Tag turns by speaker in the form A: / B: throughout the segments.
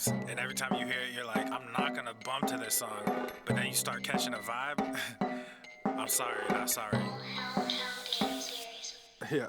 A: vibes, and every time you hear it, you're like, I'm not gonna bump to this song, but then you start catching a vibe. I'm sorry, not sorry. Yeah.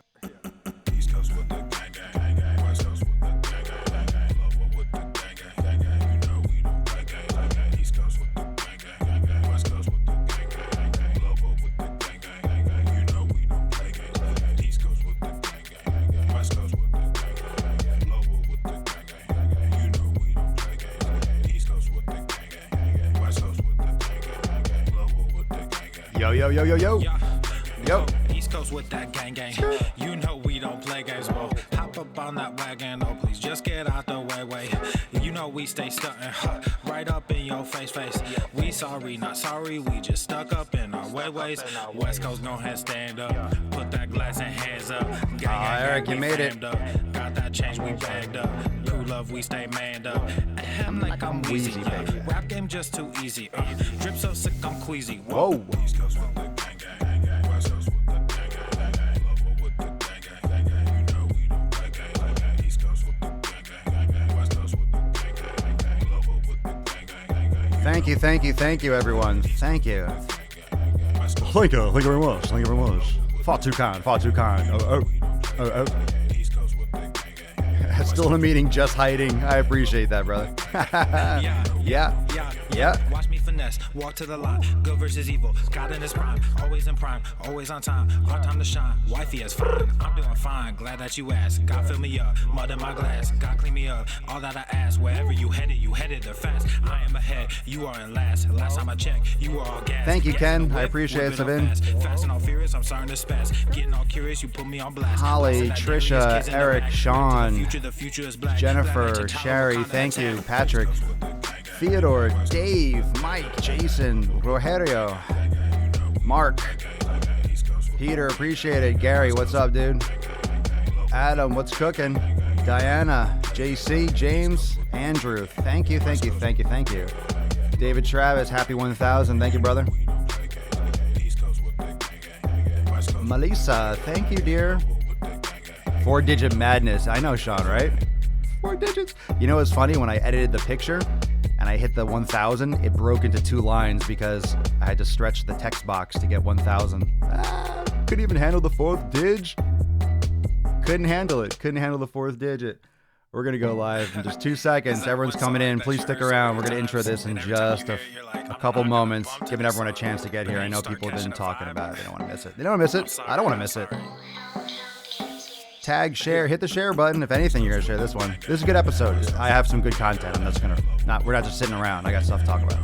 A: East Coast with the gang gang gang, West Coast with the gang gang gang, Lower with the gang gang gang, you know we don't play gang gang. East Coast with the gang gang gang, West Coast with the gang gang gang, Lower with the gang gang gang, you know we don't play gang gang. East Coast with the gang gang gang, West Coast with the gang gang gang, Lower with the gang gang gang, you know we don't play gang gang. East Coast with the gang gang gang, West Coast with the gang gang gang, Lower with the gang gang.
B: Yo, yo, yo, yo, yo. Yo.
A: East Coast with that gang gang. You know we don't play games, whoa. Hop up on that wagon, oh please just get out the way. You know we stay stuntin', right up in your face. We sorry, not sorry, we just stuck up in our ways. West Coast, go ahead, stand up. Put that glass and hands up. Gang,
B: Eric, you made it.
A: Got that change, we bagged up. Cool love, we stay manned up. I'm like I'm wheezy,
B: baby.
A: Rap game just too easy. Drip so sick, I'm queasy.
B: Whoa.
A: East Coast with the gang gang, West Coast with the gang gang, Lower with the gang gang, you know we don't play gang. East Coast with the gang gang, West Coast with the gang gang, Lower with the gang gang.
B: Thank you, everyone. Thank you. Thank you very much. Far too kind. Oh. Still in a meeting, just hiding. I appreciate that, brother. Yeah.
A: Watch me finesse, walk to the line. Good versus evil, God in his prime. Always in prime, always on time. Our time to shine, wifey is fine. I'm doing fine, glad that you asked. God fill me up, mud in my glass. God clean me up, all that I ask. Wherever you headed there fast. I am ahead, you are in last. Last time I checked, you were all gas.
B: Thank you, Ken. I appreciate it, Sabin.
A: Fast and all furious, I'm starting to spaz. Getting all curious, you put me on blast.
B: Holly, Trisha, Eric, Sean,
A: The future is black.
B: Jennifer, Sherry, thank you, Patrick, Theodore, Dave, Mike, Jason, Rogerio, Mark, Peter, appreciate it. Gary, what's up, dude? Adam, what's cooking? Diana, JC, James, Andrew, thank you. David Travis, happy 1000, thank you, brother. Melissa, thank you, dear. 4-digit madness. I know, Sean, right? 4 digits. You know what's funny? When I edited the picture and I hit the 1000, it broke into 2 lines because I had to stretch the text box to get 1000. Couldn't even handle the 4th dig. Couldn't handle it. Couldn't handle the 4th digit. We're going to go live in just 2 seconds. Everyone's coming in. Please stick around. We're going to intro this in just a couple moments, giving everyone a chance to get here. I know people have been talking about it. They don't want to miss it. They don't want to miss it. I don't want to miss it. Tag, share, hit the share button. If anything, you're going to share this one. This is a good episode. I have some good content. I'm just going to we're not just sitting around. I got stuff to talk about.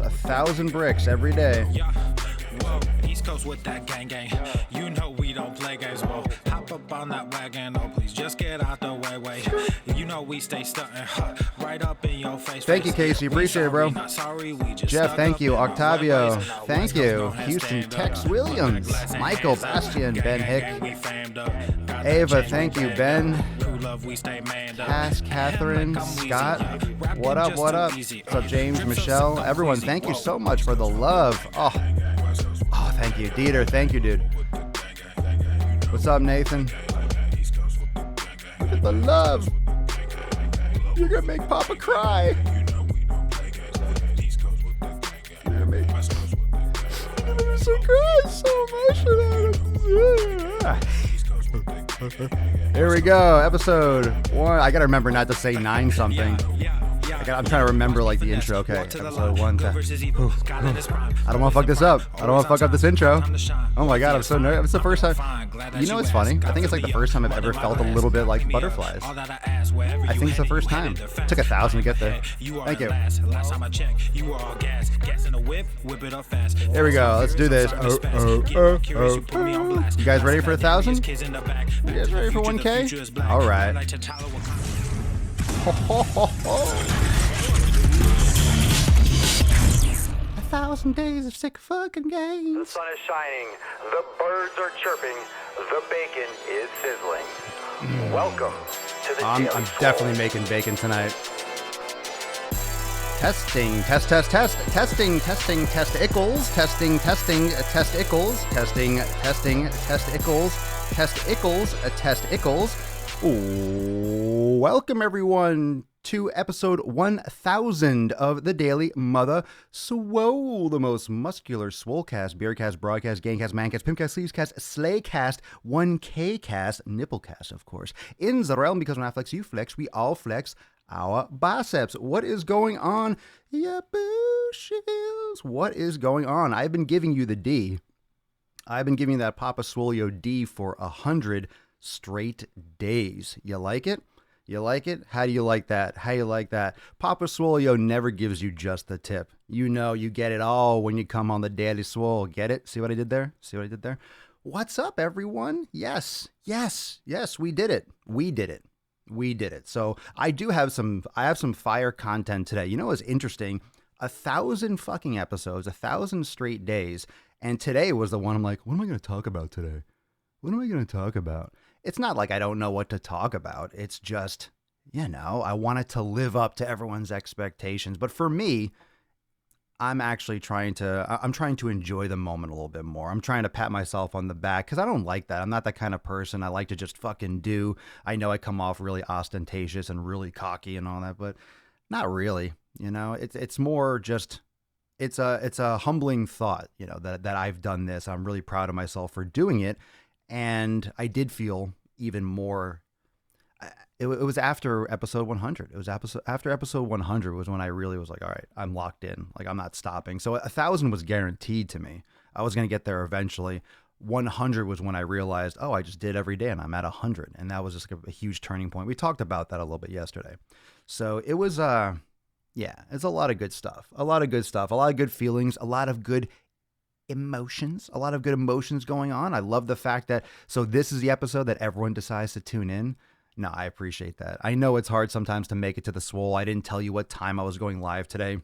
B: A thousand bricks every day.
A: East Coast with that gang gang. You know we don't play games, whoa. Hop up on that wagon, oh please just get out the way. You know we stay stuntin', right up in your face.
B: Thank you, Casey. Appreciate it, bro. Jeff, thank you. Octavio, thank you. Houston, Tex Williams, Michael, Bastian, Ben Hick, Ava, thank you, Ben. Cass, Catherine, Scott, what up? What's up, James, Michelle, everyone, thank you so much for the love. Oh, thank you. Dieter, thank you, dude. What's up, Nathan? Look at the love. You're gonna make Papa cry. You're gonna make me so cry, so emotional. Here we go, episode 1. I gotta remember not to say 9 something. I'm trying to remember like the intro. Okay, episode 1. I don't want to fuck this up. I don't want to fuck up this intro. Oh my god, I'm so nervous. It's the first time. You know what's funny? I think it's like the first time I've ever felt a little bit like butterflies. I think it's the first time. It took 1,000 to get there. Thank you. There we go. Let's do this. You guys ready for 1,000? You guys ready for 1K? All right. 1,000 days of sick fucking games.
C: The sun is shining, the birds are chirping, the bacon is sizzling. Welcome
B: I'm definitely making bacon tonight. Testing, testing, testicles, testing, testicles. Ooh, welcome everyone to episode 1000 of the Daily Mother Swole, the most muscular swolecast, beercast, broadcast, gangcast, mancast, pimpcast, sleevescast, slaycast, 1K cast, nipplecast, of course. In the realm, because when I flex, you flex, we all flex our biceps. What is going on? Yeah, bushes. What is going on? I've been giving you the D. I've been giving you that Papa Swolio D for 100 straight days. You like it? You like it? How do you like that? How you like that? Papa Swolio never gives you just the tip. You know you get it all when you come on the Daily Swole. Get it? See what I did there? See what I did there? What's up, everyone? Yes, we did it. We did it. So I have some fire content today. You know what's interesting? 1,000 fucking episodes, 1,000 straight days. And today was the one I'm like, what am I going to talk about today? What am I going to talk about? It's not like I don't know what to talk about. It's just, I want it to live up to everyone's expectations. But for me, I'm trying to enjoy the moment a little bit more. I'm trying to pat myself on the back because I don't like that. I'm not that kind of person. I like to just fucking do. I know I come off really ostentatious and really cocky and all that, but not really. It's more just, it's a humbling thought, that I've done this. I'm really proud of myself for doing it. And I did feel even more. It was after episode 100. It was after episode 100 was when I really was like, all right, I'm locked in. Like, I'm not stopping. So 1,000 was guaranteed to me. I was going to get there eventually. 100 was when I realized, oh, I just did every day and I'm at 100. And that was just a huge turning point. We talked about that a little bit yesterday. So it was, it's a lot of good stuff. A lot of good feelings, a lot of good emotions going on. I love the fact that, so this is the episode that everyone decides to tune in. No, I appreciate that. I know it's hard sometimes to make it to the Swole. I didn't tell you what time I was going live today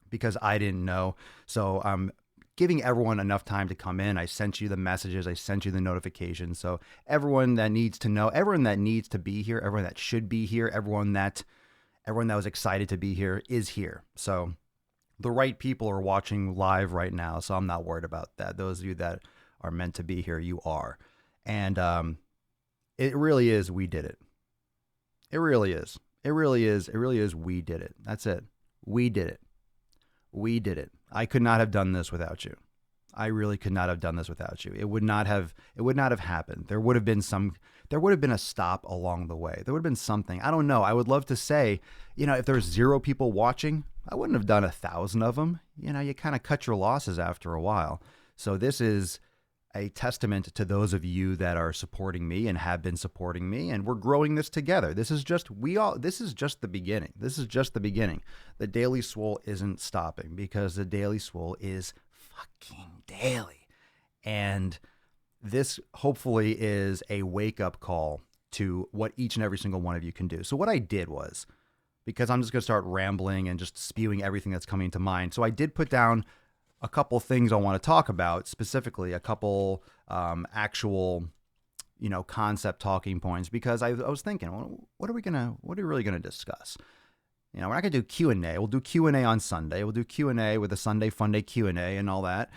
B: because I didn't know. So I'm giving everyone enough time to come in. I sent you the messages. I sent you the notifications. So everyone that needs to know, everyone that needs to be here, everyone that should be here, everyone that was excited to be here is here. So the right people are watching live right now. So I'm not worried about that. Those of you that are meant to be here, you are. And, it really is. We did it. It really is. We did it. That's it. We did it. I could not have done this without you. I really could not have done this without you. It would not have happened. There would have been a stop along the way. There would have been something. I don't know. I would love to say, if there's 0 people watching, I wouldn't have done 1,000 of them. You kind of cut your losses after a while. So this is a testament to those of you that are supporting me and have been supporting me, and we're growing this together. This is just the beginning. The Daily Swole isn't stopping because the Daily Swole is fucking daily. And this hopefully is a wake-up call to what each and every single one of you can do. So what I did was, because I'm just going to start rambling and just spewing everything that's coming to mind. So I did put down a couple things I want to talk about, specifically a couple actual, concept talking points, because I was thinking, well, what are we really going to discuss? We're not going to do Q&A. We'll do Q&A on Sunday. We'll do Q&A with a Sunday Funday Q&A and all that.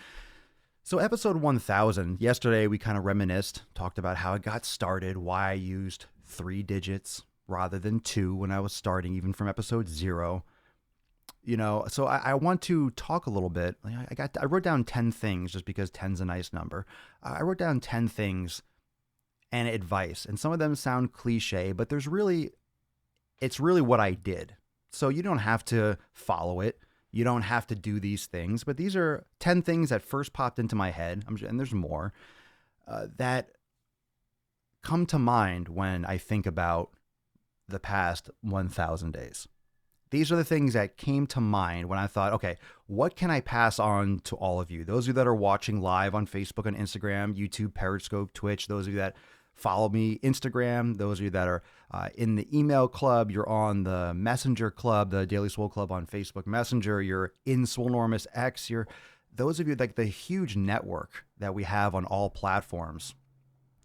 B: So episode 1000, yesterday we kind of reminisced, talked about how it got started, why I used 3 digits rather than 2 when I was starting, even from episode 0. So I want to talk a little bit. I wrote down 10 things just because 10's a nice number. I wrote down 10 things and advice, and some of them sound cliche, but it's really what I did. So you don't have to follow it. You don't have to do these things, but these are 10 things that first popped into my head, and there's more, that come to mind when I think about the past 1,000 days. These are the things that came to mind when I thought, okay, what can I pass on to all of you? Those of you that are watching live on Facebook and Instagram, YouTube, Periscope, Twitch, those of you that follow me, Instagram, those of you that are in the email club, you're on the Messenger club, the Daily Swole Club on Facebook Messenger, you're in Swolenormous X, those of you, like the huge network that we have on all platforms.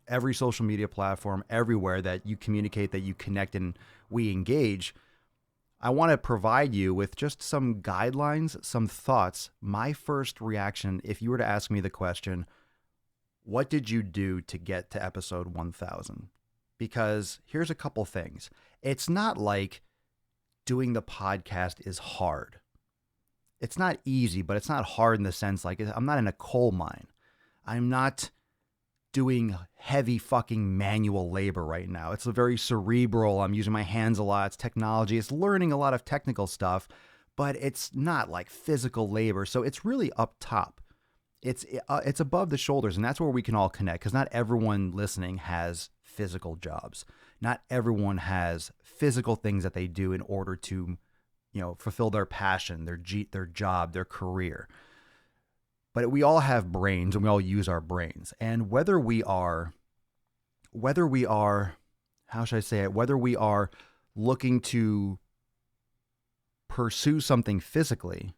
B: every social media platform, everywhere that you communicate, that you connect, and we engage. I want to provide you with just some guidelines, some thoughts. My first reaction, if you were to ask me the question, what did you do to get to episode 1000? Because here's a couple things. It's not like doing the podcast is hard. It's not easy, but it's not hard in the sense like I'm not in a coal mine. I'm not doing heavy fucking manual labor right now. It's very cerebral. I'm using my hands a lot. It's technology. It's learning a lot of technical stuff, but it's not like physical labor. So it's really up top. It's above the shoulders, and that's where we can all connect, because not everyone listening has physical jobs. Not everyone has physical things that they do in order to, fulfill their passion, their job, their career. But we all have brains, and we all use our brains. And whether we are, how should I say it? Whether we are looking to pursue something physically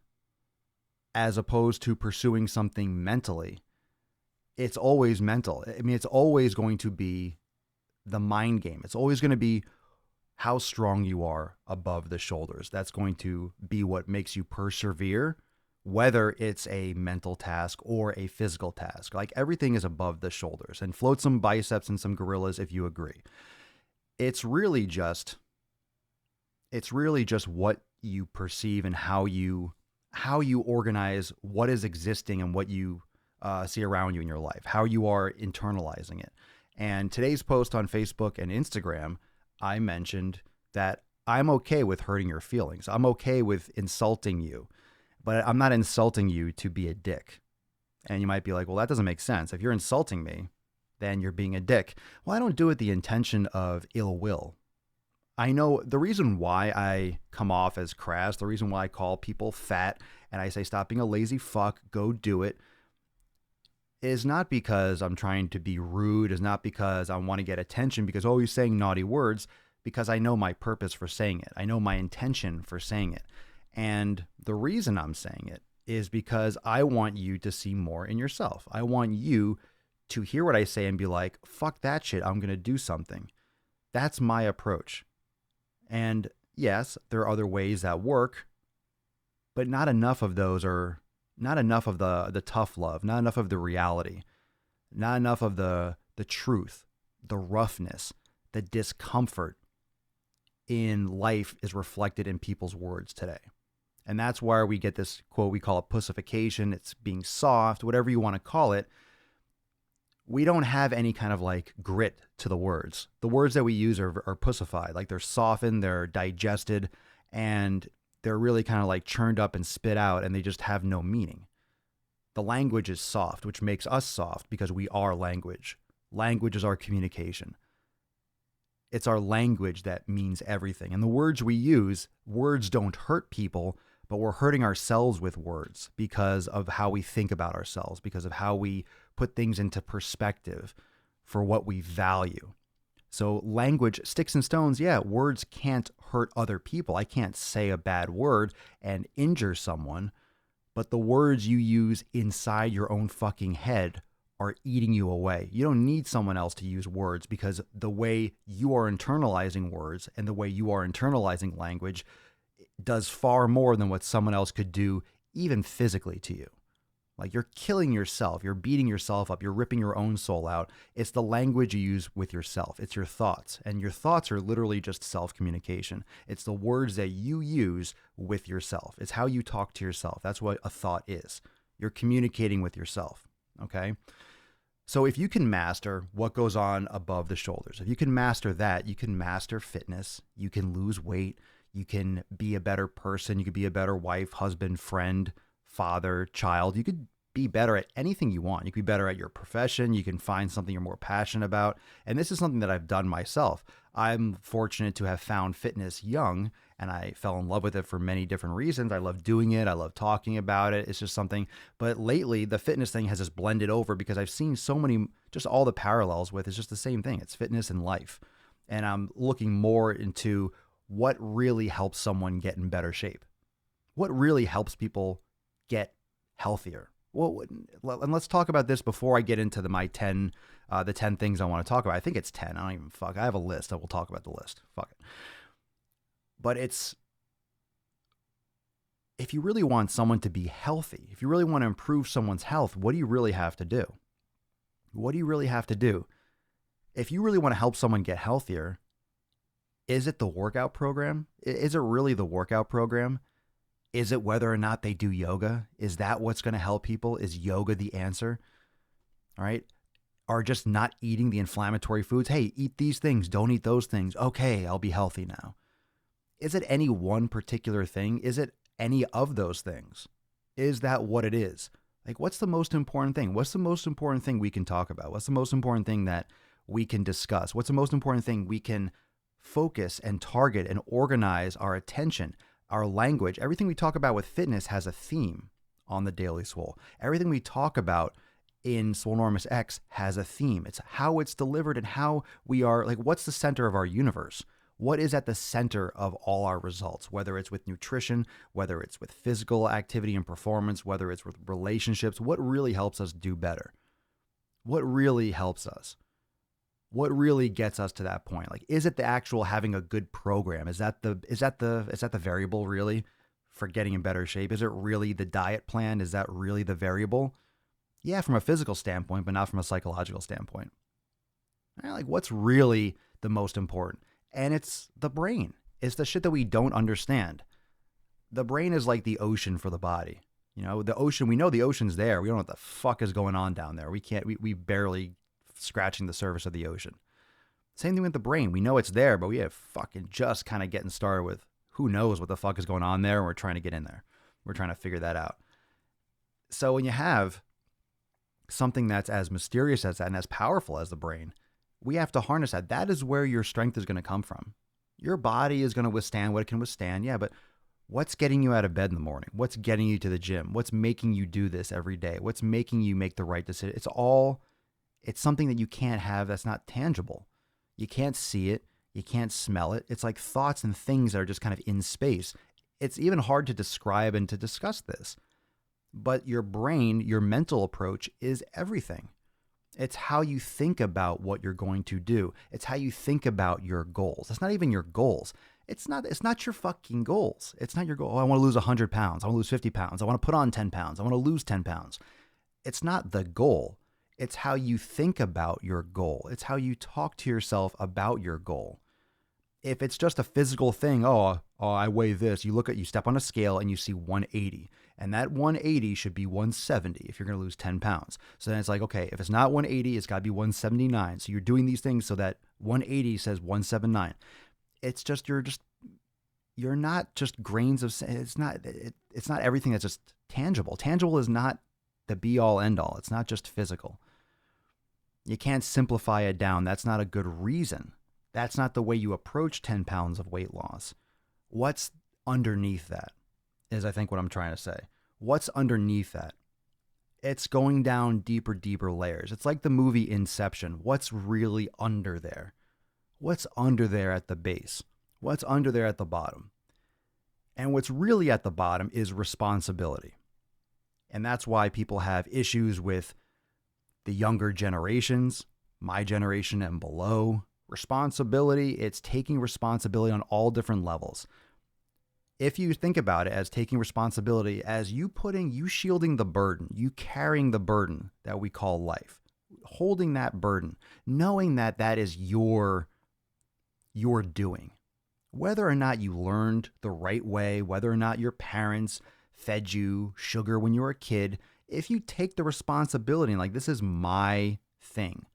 B: as opposed to pursuing something mentally, it's always mental. I mean, it's always going to be the mind game. It's always going to be how strong you are above the shoulders. That's going to be what makes you persevere, whether it's a mental task or a physical task. Like, everything is above the shoulders. And float some biceps and some gorillas if you agree. It's really just what you perceive and how you organize what is existing and what you see around you in your life, how you are internalizing it. And today's post on Facebook and Instagram, I mentioned that I'm okay with hurting your feelings. I'm okay with insulting you, but I'm not insulting you to be a dick. And you might be like, well, that doesn't make sense. If you're insulting me, then you're being a dick. Well, I don't do it with the intention of ill will. I know the reason why I come off as crass, the reason why I call people fat and I say, stop being a lazy fuck, go do it, is not because I'm trying to be rude, is not because I want to get attention, because, oh, he's saying naughty words, because I know my purpose for saying it. I know my intention for saying it. And the reason I'm saying it is because I want you to see more in yourself. I want you to hear what I say and be like, fuck that shit, I'm going to do something. That's my approach. And yes, there are other ways that work, but not enough of those are, not enough of the tough love, not enough of the reality, not enough of the truth, the roughness, the discomfort in life is reflected in people's words today. And that's why we get this quote, we call it pussification. It's being soft, whatever you want to call it. We don't have any kind of like grit to the words. The words that we use are pussified, like they're softened, they're digested, and they're really kind of like churned up and spit out, and they just have no meaning. The language is soft, which makes us soft because we are language. Language is our communication. It's our language that means everything. And the words we use, words don't hurt people, but we're hurting ourselves with words because of how we think about ourselves, because of how we put things into perspective for what we value. So language, sticks and stones, yeah, words can't hurt other people. I can't say a bad word and injure someone, but the words you use inside your own fucking head are eating you away. You don't need someone else to use words, because the way you are internalizing words and the way you are internalizing language does far more than what someone else could do, even physically to you. Like, you're killing yourself. You're beating yourself up. You're ripping your own soul out. It's the language you use with yourself. It's your thoughts. And your thoughts are literally just self-communication. It's the words that you use with yourself. It's how you talk to yourself. That's what a thought is. You're communicating with yourself. Okay? So if you can master what goes on above the shoulders, if you can master that, you can master fitness. You can lose weight. You can be a better person. You could be a better wife, husband, friend, father, child. You could be better at anything you want. You could be better at your profession. You can find something you're more passionate about. And this is something that I've done myself. I'm fortunate to have found fitness young, and I fell in love with it for many different reasons. I love doing it. I love talking about it. It's just something. But lately, the fitness thing has just blended over because I've seen so many, just all the parallels with it's just the same thing. It's fitness and life. And I'm looking more into what really helps someone get in better shape. What really helps people get healthier? Well, and let's talk about this before I get into the 10 things I want to talk about. I think it's 10. I don't even fuck. I have a list. I will talk about the list. Fuck it. But if you really want someone to be healthy, if you really want to improve someone's health, what do you really have to do? What do you really have to do? If you really want to help someone get healthier, is it the workout program? Is it really the workout program? Is it whether or not they do yoga? Is that what's going to help people? Is yoga the answer? All right. Or just not eating the inflammatory foods. Hey, eat these things. Don't eat those things. Okay, I'll be healthy now. Is it any one particular thing? Is it any of those things? Is that what it is? Like, what's the most important thing? What's the most important thing we can talk about? What's the most important thing that we can discuss? What's the most important thing we can focus and target and organize our attention, our language? Everything we talk about with fitness has a theme on the Daily Swole. Everything we talk about in Swolenormous X has a theme. It's how it's delivered and how we are, like, what's the center of our universe? What is at the center of all our results, whether it's with nutrition, whether it's with physical activity and performance, whether it's with relationships? What really helps us do better? What really helps us? What really gets us to that point? Like, is it the actual having a good program? Is that the variable really for getting in better shape? Is it really the diet plan? Is that really the variable? Yeah, from a physical standpoint, but not from a psychological standpoint. Like, what's really the most important? And it's the brain. It's the shit that we don't understand. The brain is like the ocean for the body. You know, the ocean, we know the ocean's there. We don't know what the fuck is going on down there. We barely scratching the surface of the ocean. Same thing with the brain. We know it's there, but we have fucking just kind of getting started with who knows what the fuck is going on there. And we're trying to get in there. We're trying to figure that out. So when you have something that's as mysterious as that and as powerful as the brain, we have to harness that. That is where your strength is going to come from. Your body is going to withstand what it can withstand. Yeah, but what's getting you out of bed in the morning? What's getting you to the gym? What's making you do this every day? What's making you make the right decision? It's something that you can't have that's not tangible. You can't see it. You can't smell it. It's like thoughts and things that are just kind of in space. It's even hard to describe and to discuss this. But your brain, your mental approach is everything. It's how you think about what you're going to do. It's how you think about your goals. It's not even your goals. It's not your fucking goals. It's not your goal. Oh, I want to lose 100 pounds. I want to lose 50 pounds. I want to put on 10 pounds. I want to lose 10 pounds. It's not the goal. It's how you think about your goal. It's how you talk to yourself about your goal. If it's just a physical thing, I weigh this. You step on a scale and you see 180. And that 180 should be 170 if you're going to lose 10 pounds. So then it's like, okay, if it's not 180, it's got to be 179. So you're doing these things so that 180 says 179. It's just, you're not just grains of, it's not everything that's just tangible. Tangible is not the be all end all. It's not just physical. You can't simplify it down. That's not a good reason. That's not the way you approach 10 pounds of weight loss. What's underneath that is, I think, what I'm trying to say. What's underneath that? It's going down deeper layers. It's like the movie Inception. What's really under there? What's under there at the base? What's under there at the bottom? And what's really at the bottom is responsibility. And that's why people have issues with the younger generations, my generation and below. Responsibility, it's taking responsibility on all different levels. If you think about it as taking responsibility, as you shielding the burden, you carrying the burden that we call life, holding that burden, knowing that that is your doing. Whether or not you learned the right way, whether or not your parents fed you sugar when you were a kid, if you take the responsibility and like, this is my thing.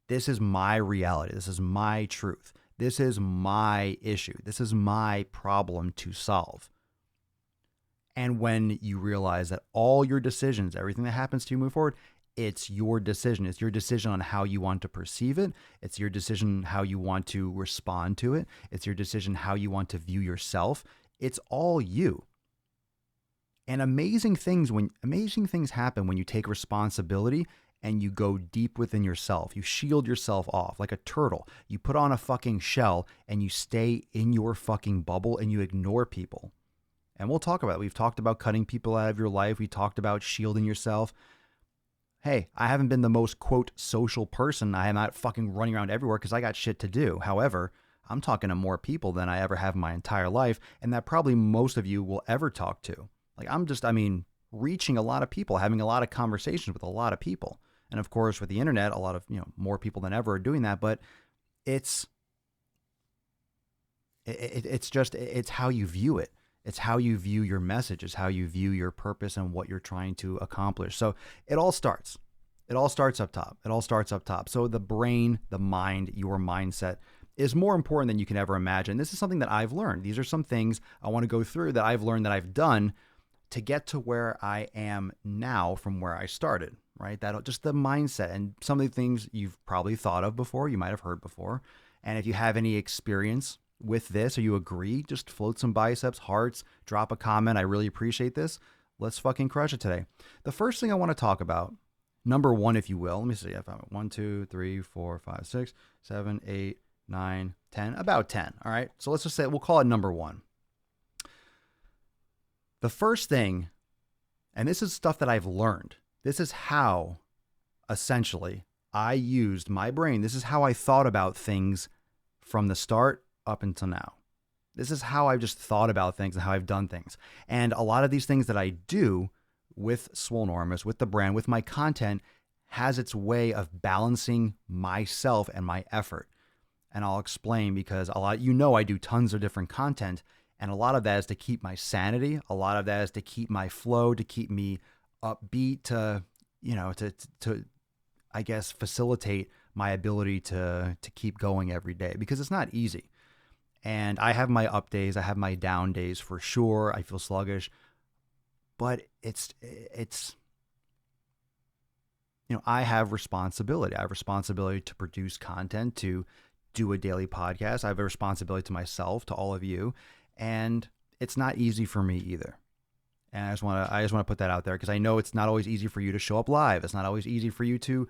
B: This is my reality. This is my truth. This is my issue. This is my problem to solve. And when you realize that all your decisions, everything that happens to you move forward, it's your decision. It's your decision on how you want to perceive it. It's your decision how you want to respond to it. It's your decision how you want to view yourself. It's all you. And amazing things happen when you take responsibility and you go deep within yourself. You shield yourself off like a turtle. You put on a fucking shell and you stay in your fucking bubble and you ignore people. And we'll talk about it. We've talked about cutting people out of your life. We talked about shielding yourself. Hey, I haven't been the most, quote, social person. I am not fucking running around everywhere because I got shit to do. However, I'm talking to more people than I ever have in my entire life, and that probably most of you will ever talk to. Like, reaching a lot of people, having a lot of conversations with a lot of people. And of course, with the internet, a lot of, more people than ever are doing that, but it's how you view it. It's how you view your message. It's how you view your purpose and what you're trying to accomplish. So it all starts up top. So the brain, the mind, your mindset is more important than you can ever imagine. This is something that I've learned. These are some things I want to go through that I've learned, that I've done to get to where I am now from where I started, right? That just the mindset and some of the things you've probably thought of before, you might have heard before. And if you have any experience with this or you agree, just float some biceps, hearts, drop a comment. I really appreciate this. Let's fucking crush it today. The first thing I want to talk about, number one, if you will, let me see if I'm 1, 2, 3, 4, 5, 6, 7, 8, 9, 10, about 10. All right. So let's just say we'll call it number one. The first thing, and this is stuff that I've learned. This is how essentially I used my brain. This is how I thought about things from the start up until now. This is how I've just thought about things and how I've done things. And a lot of these things that I do with Swolenormous, with the brand, with my content, has its way of balancing myself and my effort. And I'll explain, because I do tons of different content, and a lot of that is to keep my sanity. A lot of that is to keep my flow, to keep me upbeat, to I guess facilitate my ability to keep going every day, because it's not easy. And I have my up days, I have my down days for sure. I feel sluggish, but it's I have responsibility. I have responsibility to produce content, to do a daily podcast. I have a responsibility to myself, to all of you, and it's not easy for me either. And I just want to put that out there, because I know it's not always easy for you to show up live. It's not always easy for you to,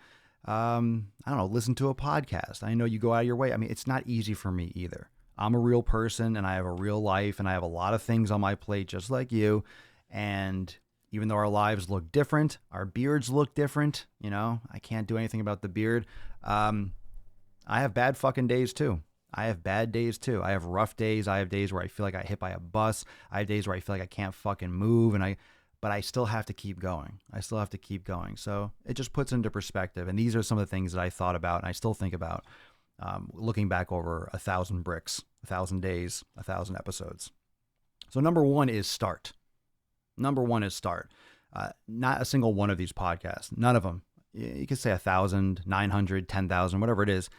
B: listen to a podcast. I know you go out of your way. I mean, it's not easy for me either. I'm a real person, and I have a real life, and I have a lot of things on my plate just like you. And even though our lives look different, our beards look different, I can't do anything about the beard. I have bad fucking days too. I have bad days too. I have rough days. I have days where I feel like I hit by a bus. I have days where I feel like I can't fucking move, but I still have to keep going. So it just puts into perspective. And these are some of the things that I thought about and I still think about, looking back over 1,000 bricks, 1,000 days, 1,000 episodes. So number one is start. Not a single one of these podcasts, none of them. You could say 1,000, 900, 10,000, whatever it is.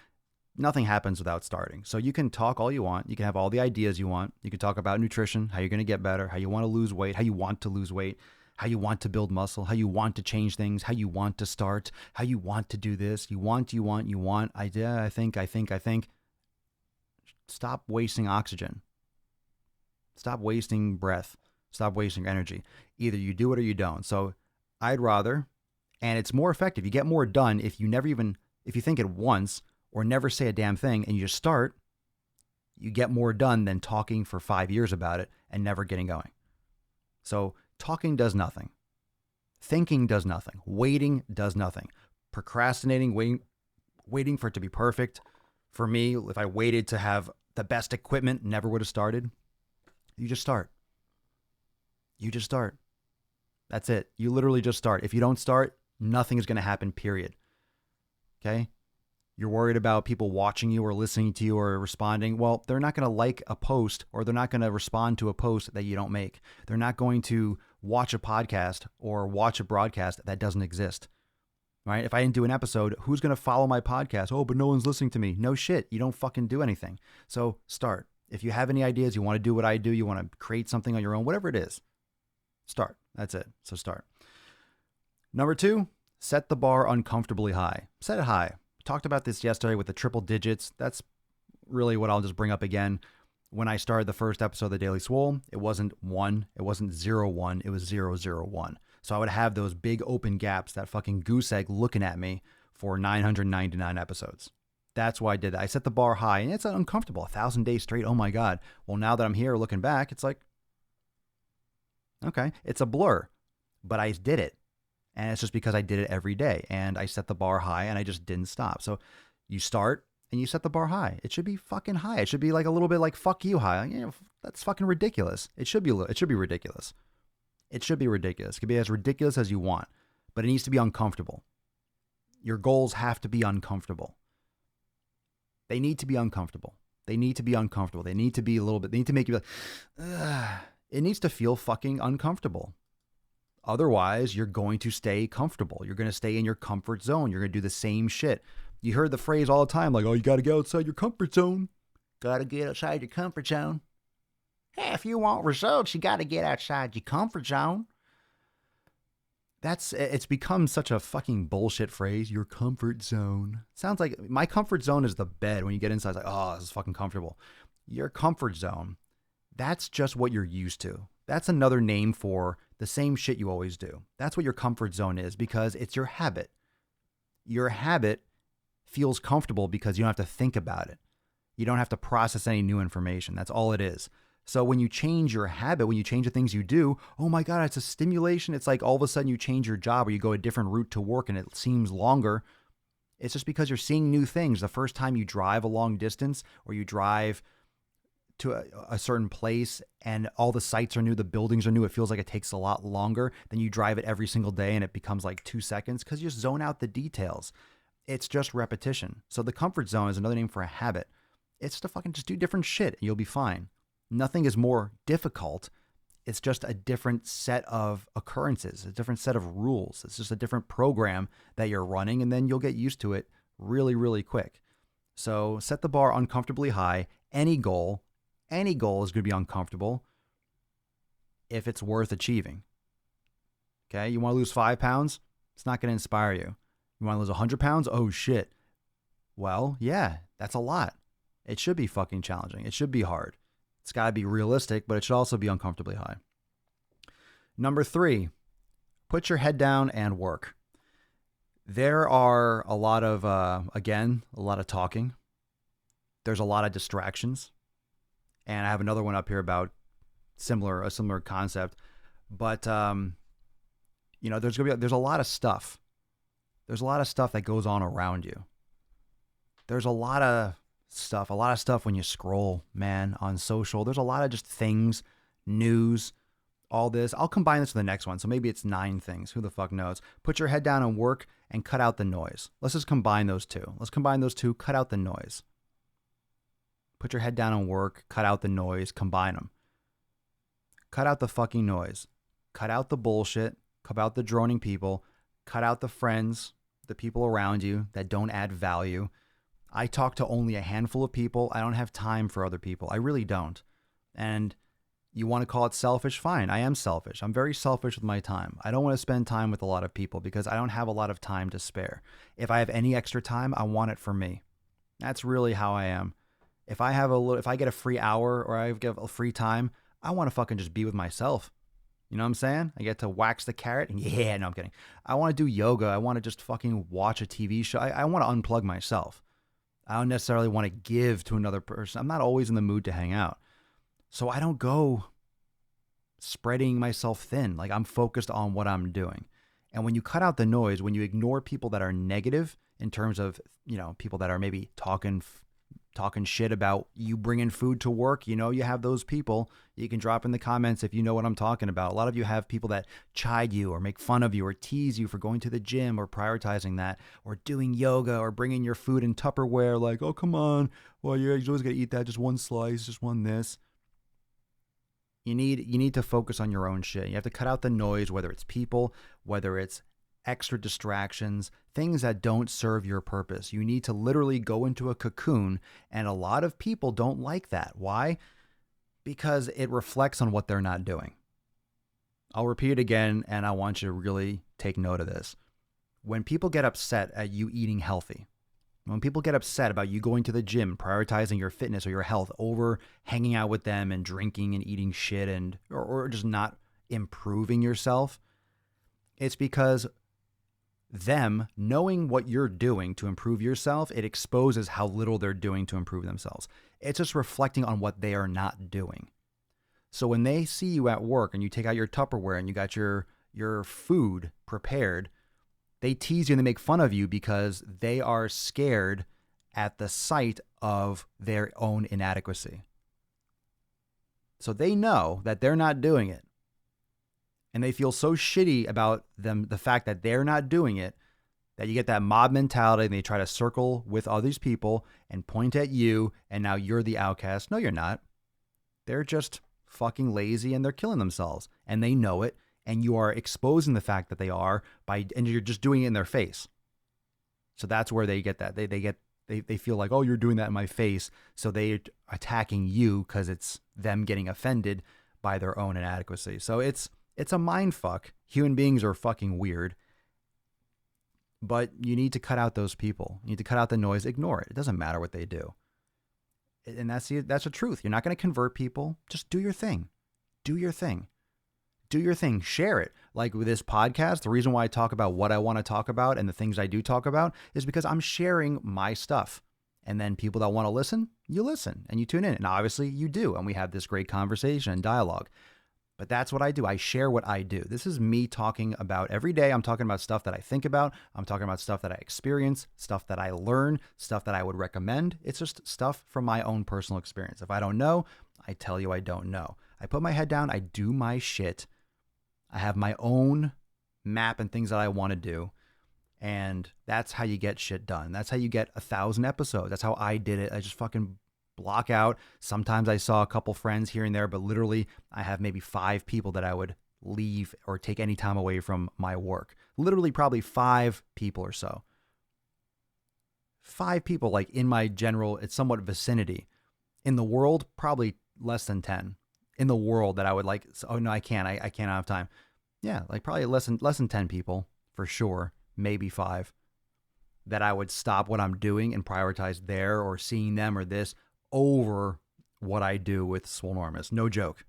B: Nothing happens without starting. So you can talk all you want. You can have all the ideas you want. You can talk about nutrition, how you're going to get better, how you want to lose weight, how you want to lose weight, how you want to build muscle, how you want to change things, how you want to start, how you want to do this. You want. I think. Stop wasting oxygen. Stop wasting breath. Stop wasting energy. Either you do it or you don't. So I'd rather, and it's more effective. You get more done if you think it once or never say a damn thing and you just start. You get more done than talking for 5 years about it and never getting going. So talking does nothing. Thinking does nothing. Waiting does nothing. Procrastinating, waiting for it to be perfect. For me, if I waited to have the best equipment, never would have started. You just start. That's it. You literally just start. If you don't start, nothing is going to happen, period. Okay? You're worried about people watching you or listening to you or responding. Well, they're not going to like a post, or they're not going to respond to a post that you don't make. They're not going to watch a podcast or watch a broadcast that doesn't exist. Right? If I didn't do an episode, who's going to follow my podcast? Oh, but no one's listening to me. No shit. You don't fucking do anything. So start. If you have any ideas, you want to do what I do, you want to create something on your own, whatever it is, start. That's it. So start. Number two, set the bar uncomfortably high. Set it high. We talked about this yesterday with the triple digits. That's really what I'll just bring up again. When I started the first episode of the Daily Swole, it wasn't 1, it wasn't 0-1, it was 0-0-1. So I would have those big open gaps, that fucking goose egg looking at me for 999 episodes. That's why I did that. I set the bar high, and it's uncomfortable. 1,000 days straight. Oh my God. Well, now that I'm here looking back, it's like, Okay, it's a blur, but I did it. And it's just because I did it every day and I set the bar high and I just didn't stop. So you start and you set the bar high. It should be fucking high. It should be like a little bit like fuck you high. You know, that's fucking ridiculous. It should be ridiculous. It should be ridiculous. It could be as ridiculous as you want, but it needs to be uncomfortable. Your goals have to be uncomfortable. They need to be uncomfortable. They need to be uncomfortable. They need to be a little bit, they need to make you like, ugh. It needs to feel fucking uncomfortable. Otherwise, you're going to stay comfortable. You're going to stay in your comfort zone. You're going to do the same shit. You heard the phrase all the time, like, oh, you got to get outside your comfort zone. Got to get outside your comfort zone. Hey, if you want results, you got to get outside your comfort zone. It's become such a fucking bullshit phrase, your comfort zone. Sounds like my comfort zone is the bed. When you get inside, it's like, oh, this is fucking comfortable. Your comfort zone, that's just what you're used to. That's another name for the same shit you always do. That's what your comfort zone is because it's your habit. Your habit feels comfortable because you don't have to think about it. You don't have to process any new information. That's all it is. So when you change your habit, when you change the things you do, oh my God, it's a stimulation. It's like all of a sudden you change your job or you go a different route to work and it seems longer. It's just because you're seeing new things. The first time you drive a long distance or you drive to a certain place and all the sites are new, the buildings are new, it feels like it takes a lot longer than you drive it every single day and it becomes like 2 seconds because you just zone out the details. It's just repetition. So the comfort zone is another name for a habit. It's to fucking just do different shit and you'll be fine. Nothing is more difficult. It's just a different set of occurrences, a different set of rules. It's just a different program that you're running and then you'll get used to it really, really quick. So set the bar uncomfortably high. Any goal is going to be uncomfortable if it's worth achieving. Okay, you want to lose 5 pounds? It's not going to inspire you. You want to lose 100 pounds? Oh shit. Well, yeah, that's a lot. It should be fucking challenging. It should be hard. It's got to be realistic, but it should also be uncomfortably high. Number 3, put your head down and work. There are a lot of, a lot of talking. There's a lot of distractions. And I have another one up here about a similar concept. But, there's a lot of stuff. There's a lot of stuff that goes on around you. There's a lot of stuff when you scroll, man, on social. There's a lot of just things, news, all this. I'll combine this with the next one. So maybe it's 9 things. Who the fuck knows? Put your head down and work and cut out the noise. Let's just combine those two. Let's combine those two, cut out the noise. Put your head down and work, cut out the noise, combine them. Cut out the fucking noise. Cut out the bullshit. Cut out the droning people. Cut out the friends, the people around you that don't add value. I talk to only a handful of people. I don't have time for other people. I really don't. And you want to call it selfish? Fine. I am selfish. I'm very selfish with my time. I don't want to spend time with a lot of people because I don't have a lot of time to spare. If I have any extra time, I want it for me. That's really how I am. If I get a free hour or I get a free time, I want to fucking just be with myself. You know what I'm saying? I get to wax the carrot and no, I'm kidding. I want to do yoga. I want to just fucking watch a TV show. I want to unplug myself. I don't necessarily want to give to another person. I'm not always in the mood to hang out. So I don't go spreading myself thin. Like I'm focused on what I'm doing. And when you cut out the noise, when you ignore people that are negative in terms of, people that are maybe talking shit about you bringing food to work, you have those people. You can drop in the comments if you know what I'm talking about. A lot of you have people that chide you or make fun of you or tease you for going to the gym or prioritizing that or doing yoga or bringing your food in Tupperware like, oh, come on. Well, you're always going to eat that. Just one slice, just one this. You need to focus on your own shit. You have to cut out the noise, whether it's people, whether it's extra distractions, things that don't serve your purpose. You need to literally go into a cocoon, and a lot of people don't like that. Why? Because it reflects on what they're not doing. I'll repeat it again, and I want you to really take note of this. When people get upset at you eating healthy, when people get upset about you going to the gym, prioritizing your fitness or your health over hanging out with them and drinking and eating shit or just not improving yourself, it's because them knowing what you're doing to improve yourself, it exposes how little they're doing to improve themselves. It's just reflecting on what they are not doing. So when they see you at work and you take out your Tupperware and you got your food prepared, they tease you and they make fun of you because they are scared at the sight of their own inadequacy. So they know that they're not doing it. And they feel so shitty about the fact that they're not doing it, that you get that mob mentality and they try to circle with all these people and point at you, and now you're the outcast. No, you're not. They're just fucking lazy and they're killing themselves, and they know it, and you are exposing the fact that they are and you're just doing it in their face. So that's where they get that. They feel like, oh, you're doing that in my face. So they're attacking you because it's them getting offended by their own inadequacy. So it's a mind fuck. Human beings are fucking weird. But you need to cut out those people. You need to cut out the noise. Ignore it. It doesn't matter what they do. And that's the truth. You're not going to convert people. Just do your thing. Do your thing. Do your thing. Share it. Like with this podcast, the reason why I talk about what I want to talk about and the things I do talk about is because I'm sharing my stuff. And then people that want to listen, you listen and you tune in. And obviously you do. And we have this great conversation and dialogue. But that's what I do. I share what I do. This is me talking about every day. I'm talking about stuff that I think about. I'm talking about stuff that I experience, stuff that I learn, stuff that I would recommend. It's just stuff from my own personal experience. If I don't know, I tell you I don't know. I put my head down. I do my shit. I have my own map and things that I want to do. And that's how you get shit done. That's how you get 1,000 episodes. That's how I did it. I just fucking block out. Sometimes I saw a couple friends here and there, but literally I have maybe 5 people that I would leave or take any time away from my work. Literally probably 5 people or so. 5 people like in my general, it's somewhat vicinity. In the world, probably less than 10. In the world that I would like, oh no, I can't. I can't have time. Yeah, like probably less than 10 people for sure. Maybe 5 that I would stop what I'm doing and prioritize there or seeing them or this over what I do with Swolenormous. No joke.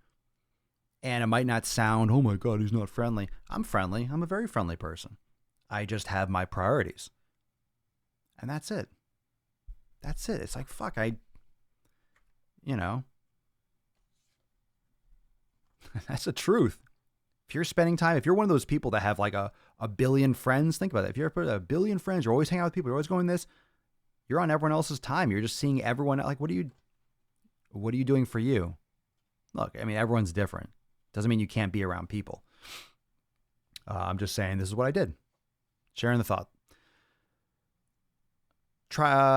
B: And it might not sound, oh my God, he's not friendly. I'm friendly. I'm a very friendly person. I just have my priorities. And that's it. That's it. It's like, fuck, that's the truth. If you're spending time, if you're one of those people that have like a billion friends, think about it. If you're a billion friends, you're always hanging out with people, you're always going this, you're on everyone else's time. You're just seeing everyone. Like, what are you doing for you? Look, I mean, everyone's different. Doesn't mean you can't be around people. I'm just saying this is what I did. Sharing the thought.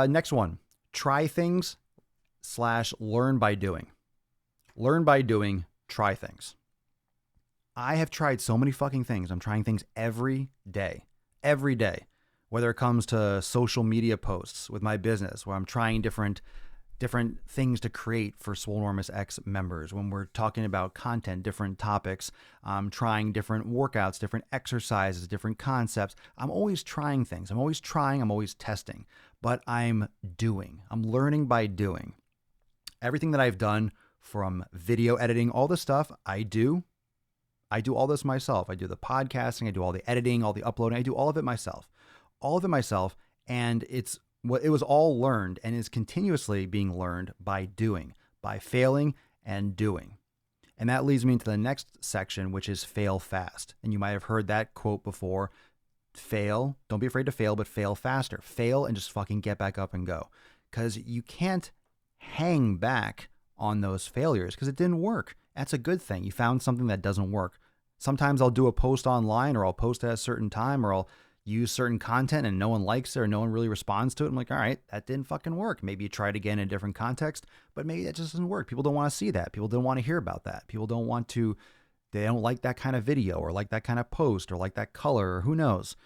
B: Next one. Try things / learn by doing. Learn by doing. Try things. I have tried so many fucking things. I'm trying things every day. Every day. Whether it comes to social media posts with my business, where I'm trying different things to create for Swolenormous X members. When we're talking about content, different topics, I'm trying different workouts, different exercises, different concepts. I'm always trying things. I'm always trying. I'm always testing. But I'm doing. I'm learning by doing. Everything that I've done from video editing, all the stuff I do all this myself. I do the podcasting. I do all the editing, all the uploading. I do all of it myself. All of it myself, and it was all learned and is continuously being learned by doing, by failing and doing. And that leads me into the next section, which is fail fast. And you might have heard that quote before. Fail, don't be afraid to fail, but fail faster. Fail and just fucking get back up and go. Because you can't hang back on those failures because it didn't work. That's a good thing. You found something that doesn't work. Sometimes I'll do a post online or I'll post at a certain time or I'll use certain content and no one likes it or no one really responds to it. I'm like, all right, that didn't fucking work. Maybe you try it again in a different context, but maybe that just doesn't work. People don't want to see that. People don't want to hear about that. People don't want to, they don't like that kind of video or like that kind of post or like that color or who knows.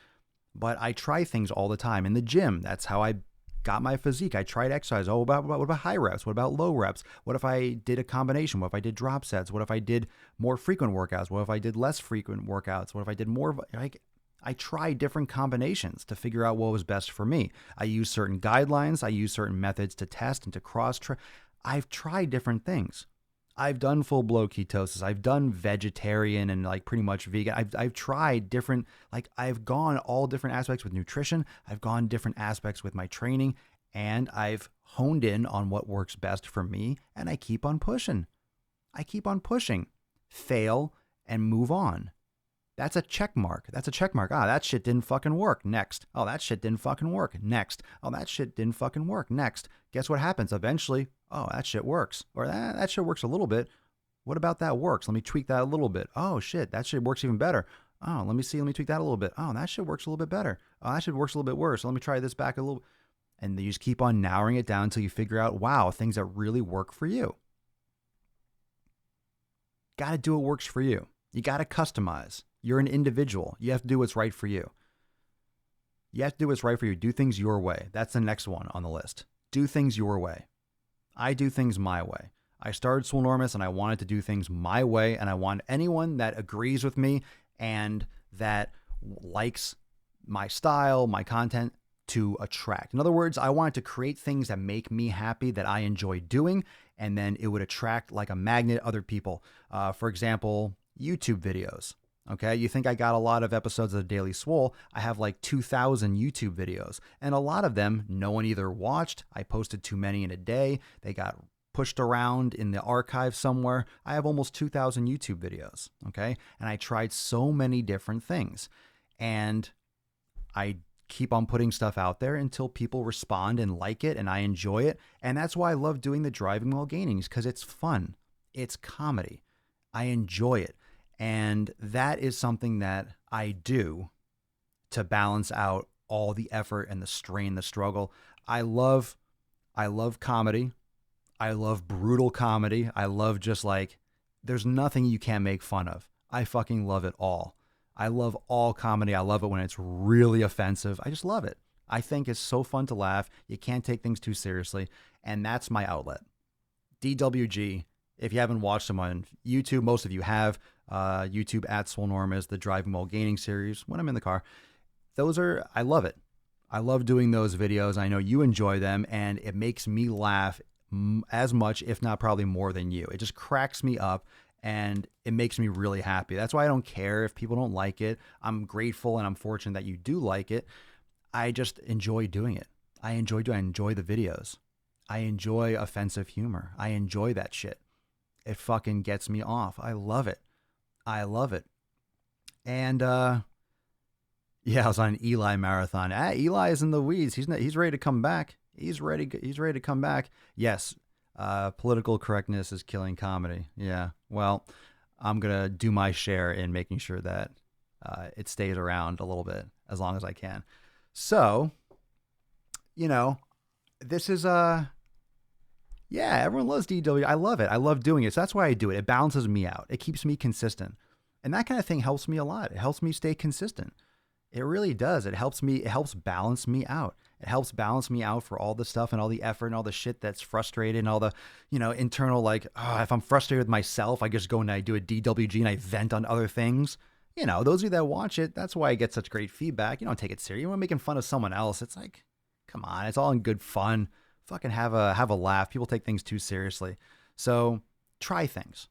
B: But I try things all the time in the gym. That's how I got my physique. I tried exercise. Oh, what about high reps? What about low reps? What if I did a combination? What if I did drop sets? What if I did more frequent workouts? What if I did less frequent workouts? What if I did more? I tried different combinations to figure out what was best for me. I use certain guidelines. I use certain methods to test and to cross-train. I've tried different things. I've done full blow ketosis. I've done vegetarian and like pretty much vegan. I've tried different, like I've gone all different aspects with nutrition. I've gone different aspects with my training and I've honed in on what works best for me and I keep on pushing. I keep on pushing. Fail and move on. That's a check mark. That's a check mark. Ah, that shit didn't fucking work. Next. Oh, that shit didn't fucking work. Next. Oh, that shit didn't fucking work. Next. Guess what happens? Eventually, oh, that shit works. Or that shit works a little bit. What about that works? Let me tweak that a little bit. Oh, shit, that shit works even better. Oh, let me see. Let me tweak that a little bit. Oh, that shit works a little bit better. Oh, that shit works a little bit worse. Let me try this back a little. And you just keep on narrowing it down until you figure out, wow, things that really work for you. Got to do what works for you. You got to customize. You're an individual. You have to do what's right for you. You have to do what's right for you. Do things your way. That's the next one on the list. Do things your way. I do things my way. I started Swolenormous and I wanted to do things my way, and I want anyone that agrees with me and that likes my style, my content, to attract. In other words, I wanted to create things that make me happy, that I enjoy doing, and then it would attract like a magnet other people. For example, YouTube videos. Okay, you think I got a lot of episodes of Daily Swole? I have like 2,000 YouTube videos, and a lot of them no one either watched. I posted too many in a day. They got pushed around in the archive somewhere. I have almost 2,000 YouTube videos. Okay, and I tried so many different things, and I keep on putting stuff out there until people respond and like it, and I enjoy it. And that's why I love doing the driving while gaining, because it's fun. It's comedy. I enjoy it. And that is something that I do to balance out all the effort and the strain, the struggle. I love comedy. I love brutal comedy. I love just like, there's nothing you can't make fun of. I fucking love it all. I love all comedy. I love it when it's really offensive. I just love it. I think it's so fun to laugh. You can't take things too seriously. And that's my outlet. DWG. If you haven't watched them on YouTube, most of you have. YouTube at Swolenormous, the Driving While Gaining series, when I'm in the car. I love it. I love doing those videos. I know you enjoy them, and it makes me laugh as much, if not probably more than you. It just cracks me up, and it makes me really happy. That's why I don't care if people don't like it. I'm grateful and I'm fortunate that you do like it. I just enjoy doing it. I enjoy the videos. I enjoy offensive humor. I enjoy that shit. It fucking gets me off. I love it. I love it. And yeah, I was on an Eli marathon. Eli is in the weeds. He's ready to come back. He's ready to come back. Yes. Political correctness is killing comedy. Yeah. Well, I'm going to do my share in making sure that it stays around a little bit as long as I can. So, this is yeah, everyone loves DW. I love it. I love doing it. So that's why I do it. It balances me out. It keeps me consistent. And that kind of thing helps me a lot. It helps me stay consistent. It really does. It helps balance me out. It helps balance me out for all the stuff and all the effort and all the shit that's frustrated and all the, internal, like, if I'm frustrated with myself, I just go and I do a DWG and I vent on other things. Those of you that watch it, that's why I get such great feedback. You don't take it serious. You're making fun of someone else. It's like, come on, it's all in good fun. Fucking have a laugh. People take things too seriously. So try things.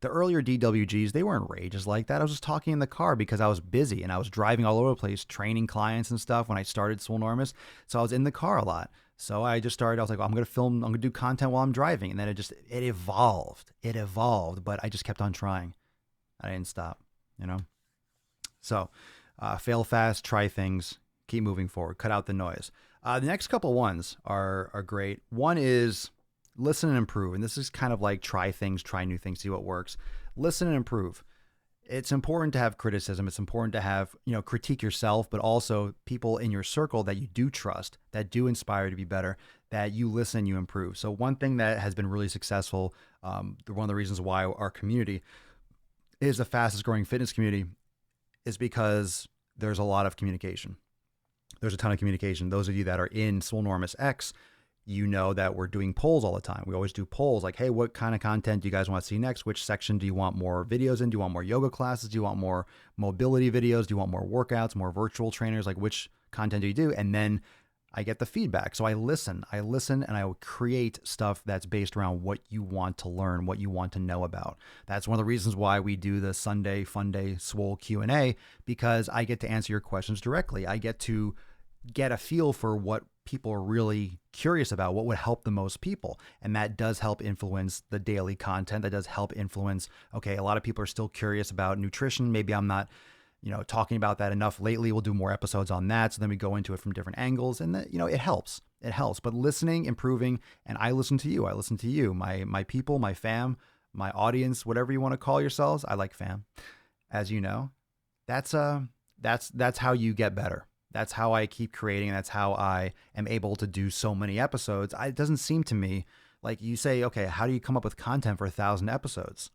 B: The earlier DWGs, they weren't rages like that. I was just talking in the car because I was busy and I was driving all over the place, training clients and stuff when I started Swolenormous. So I was in the car a lot. So I just started, I was like, I'm going to do content while I'm driving. And then it evolved. But I just kept on trying. I didn't stop, So fail fast, try things, keep moving forward, cut out the noise. The next couple ones are great. One is listen and improve. And this is kind of like try things, try new things, see what works. Listen and improve. It's important to have criticism. It's important to have, critique yourself, but also people in your circle that you do trust, that do inspire you to be better, that you listen, you improve. So one thing that has been really successful, one of the reasons why our community is the fastest growing fitness community is because there's a lot of communication. There's a ton of communication. Those of you that are in Swolenormous X, you know that we're doing polls all the time. We always do polls like, hey, what kind of content do you guys want to see next? Which section do you want more videos in? Do you want more yoga classes? Do you want more mobility videos? Do you want more workouts, more virtual trainers? Like, which content do you do? And then I get the feedback. So I listen and I will create stuff that's based around what you want to learn, what you want to know about. That's one of the reasons why we do the Sunday Fun Day Swole Q&A, because I get to answer your questions directly. I get to get a feel for what people are really curious about, what would help the most people. And that does help influence the daily content. That does help influence, okay, a lot of people are still curious about nutrition. Maybe I'm not, talking about that enough lately. We'll do more episodes on that. So then we go into it from different angles, and that, it helps. It helps. But listening, improving, and I listen to you. I listen to you, my people, my fam, my audience, whatever you want to call yourselves. I like fam, as you know. That's how you get better. That's how I keep creating. That's how I am able to do so many episodes. It doesn't seem to me like you say, okay, how do you come up with content for 1,000 episodes?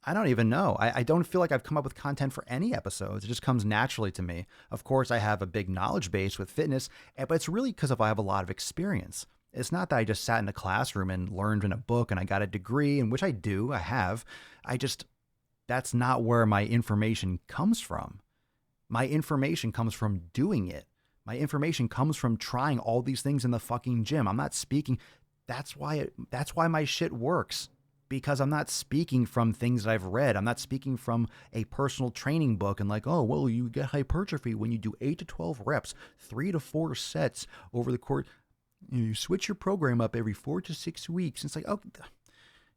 B: I don't even know. I don't feel like I've come up with content for any episodes. It just comes naturally to me. Of course, I have a big knowledge base with fitness, but it's really because I have a lot of experience. It's not that I just sat in a classroom and learned in a book and I got a degree, and which I do, I have. That's not where my information comes from. My information comes from doing it. My information comes from trying all these things in the fucking gym. I'm not speaking. That's why my shit works. Because I'm not speaking from things that I've read. I'm not speaking from a personal training book and like, oh, well, you get hypertrophy when you do 8 to 12 reps, 3 to 4 sets over the course. You switch your program up every 4 to 6 weeks. It's like, oh,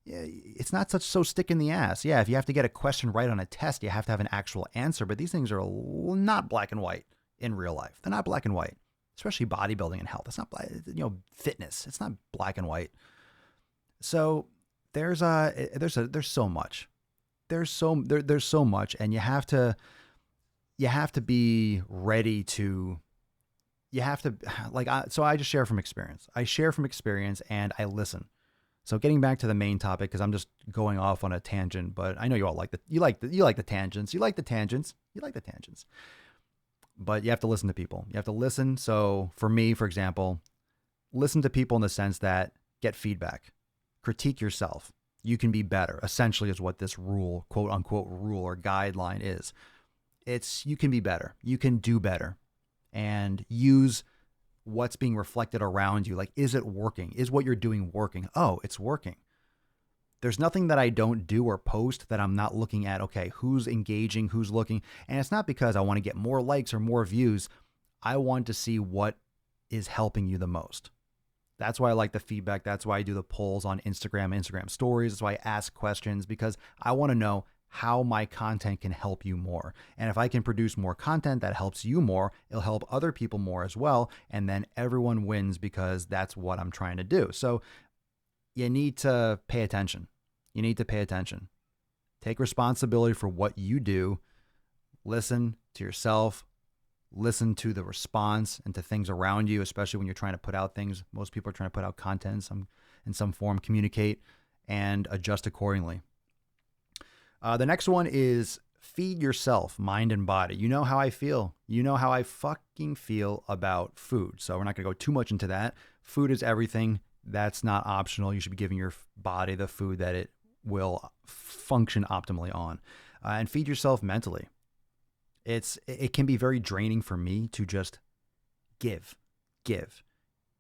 B: yeah, it's not so stick in the ass. Yeah, if you have to get a question right on a test, you have to have an actual answer. But these things are not black and white in real life. They're not black and white, especially bodybuilding and health. It's not, fitness. It's not black and white. So there's so much. There's so much, and you have to be ready to. You have to so I just share from experience. I share from experience, and I listen. So getting back to the main topic, because I'm just going off on a tangent, but I know you all like the tangents. You like the tangents. But you have to listen to people. You have to listen. So for me, for example, listen to people in the sense that get feedback, critique yourself. You can be better, essentially, is what this rule, quote unquote, rule or guideline is. You can be better. You can do better, and use what's being reflected around you. Like, is it working? Is what you're doing working? Oh, it's working. There's nothing that I don't do or post that I'm not looking at, okay, who's engaging, who's looking. And it's not because I want to get more likes or more views. I want to see what is helping you the most. That's why I like the feedback. That's why I do the polls on Instagram stories. That's why I ask questions, because I want to know how my content can help you more. And if I can produce more content that helps you more, it'll help other people more as well. And then everyone wins, because that's what I'm trying to do. So you need to pay attention. You need to pay attention. Take responsibility for what you do. Listen to yourself. Listen to the response and to things around you, especially when you're trying to put out things. Most people are trying to put out content in some form, communicate, and adjust accordingly. The next one is feed yourself, mind and body. You know how I feel. You know how I fucking feel about food. So we're not going to go too much into that. Food is everything. That's not optional. You should be giving your body the food that it will function optimally on. And feed yourself mentally. It can be very draining for me to just give.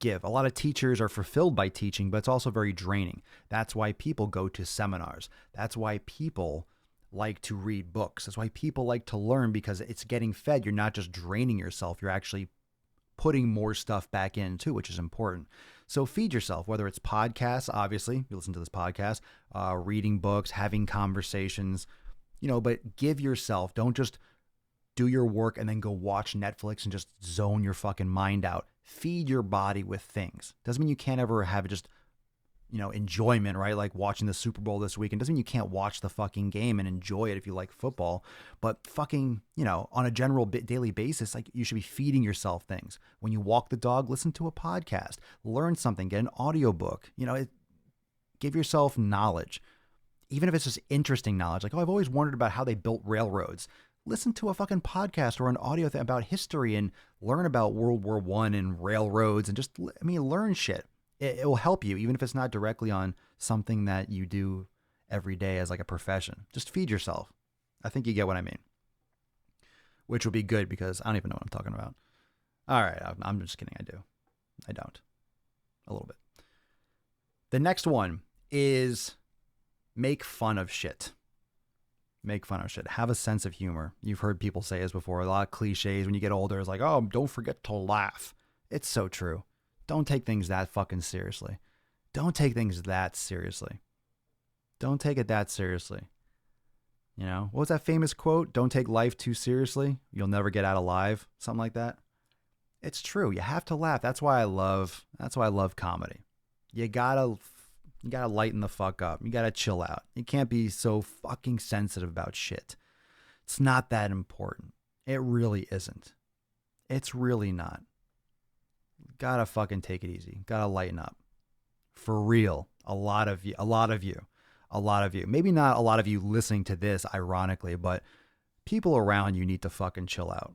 B: A lot of teachers are fulfilled by teaching, but it's also very draining. That's why people go to seminars. That's why people like to read books. That's why people like to learn, because it's getting fed. You're not just draining yourself. You're actually putting more stuff back in too, which is important. So feed yourself, whether it's podcasts, obviously, you listen to this podcast, reading books, having conversations, but give yourself, don't just do your work and then go watch Netflix and just zone your fucking mind out. Feed your body with things. Doesn't mean you can't ever have just, enjoyment, right? Like watching the Super Bowl this weekend. Doesn't mean you can't watch the fucking game and enjoy it if you like football. But fucking, on a general daily basis, like you should be feeding yourself things. When you walk the dog, listen to a podcast, learn something, get an audiobook, give yourself knowledge. Even if it's just interesting knowledge, like, oh, I've always wondered about how they built railroads. Listen to a fucking podcast or an audio thing about history and learn about World War I and railroads and just, learn shit. It will help you, even if it's not directly on something that you do every day as like a profession. Just feed yourself. I think you get what I mean. Which will be good, because I don't even know what I'm talking about. All right, I'm just kidding. I do. I don't. A little bit. The next one is make fun of shit. Make fun of shit. Have a sense of humor. You've heard people say this before. A lot of cliches when you get older. It's like, oh, don't forget to laugh. It's so true. Don't take things that fucking seriously. Don't take things that seriously. Don't take it that seriously. You know, what was that famous quote? Don't take life too seriously. You'll never get out alive. Something like that. It's true. You have to laugh. That's why I love comedy. You gotta lighten the fuck up. You gotta chill out. You can't be so fucking sensitive about shit. It's not that important. It really isn't. It's really not. Gotta fucking take it easy. Gotta lighten up. For real. A lot of you. Maybe not a lot of you listening to this, ironically, but people around you need to fucking chill out.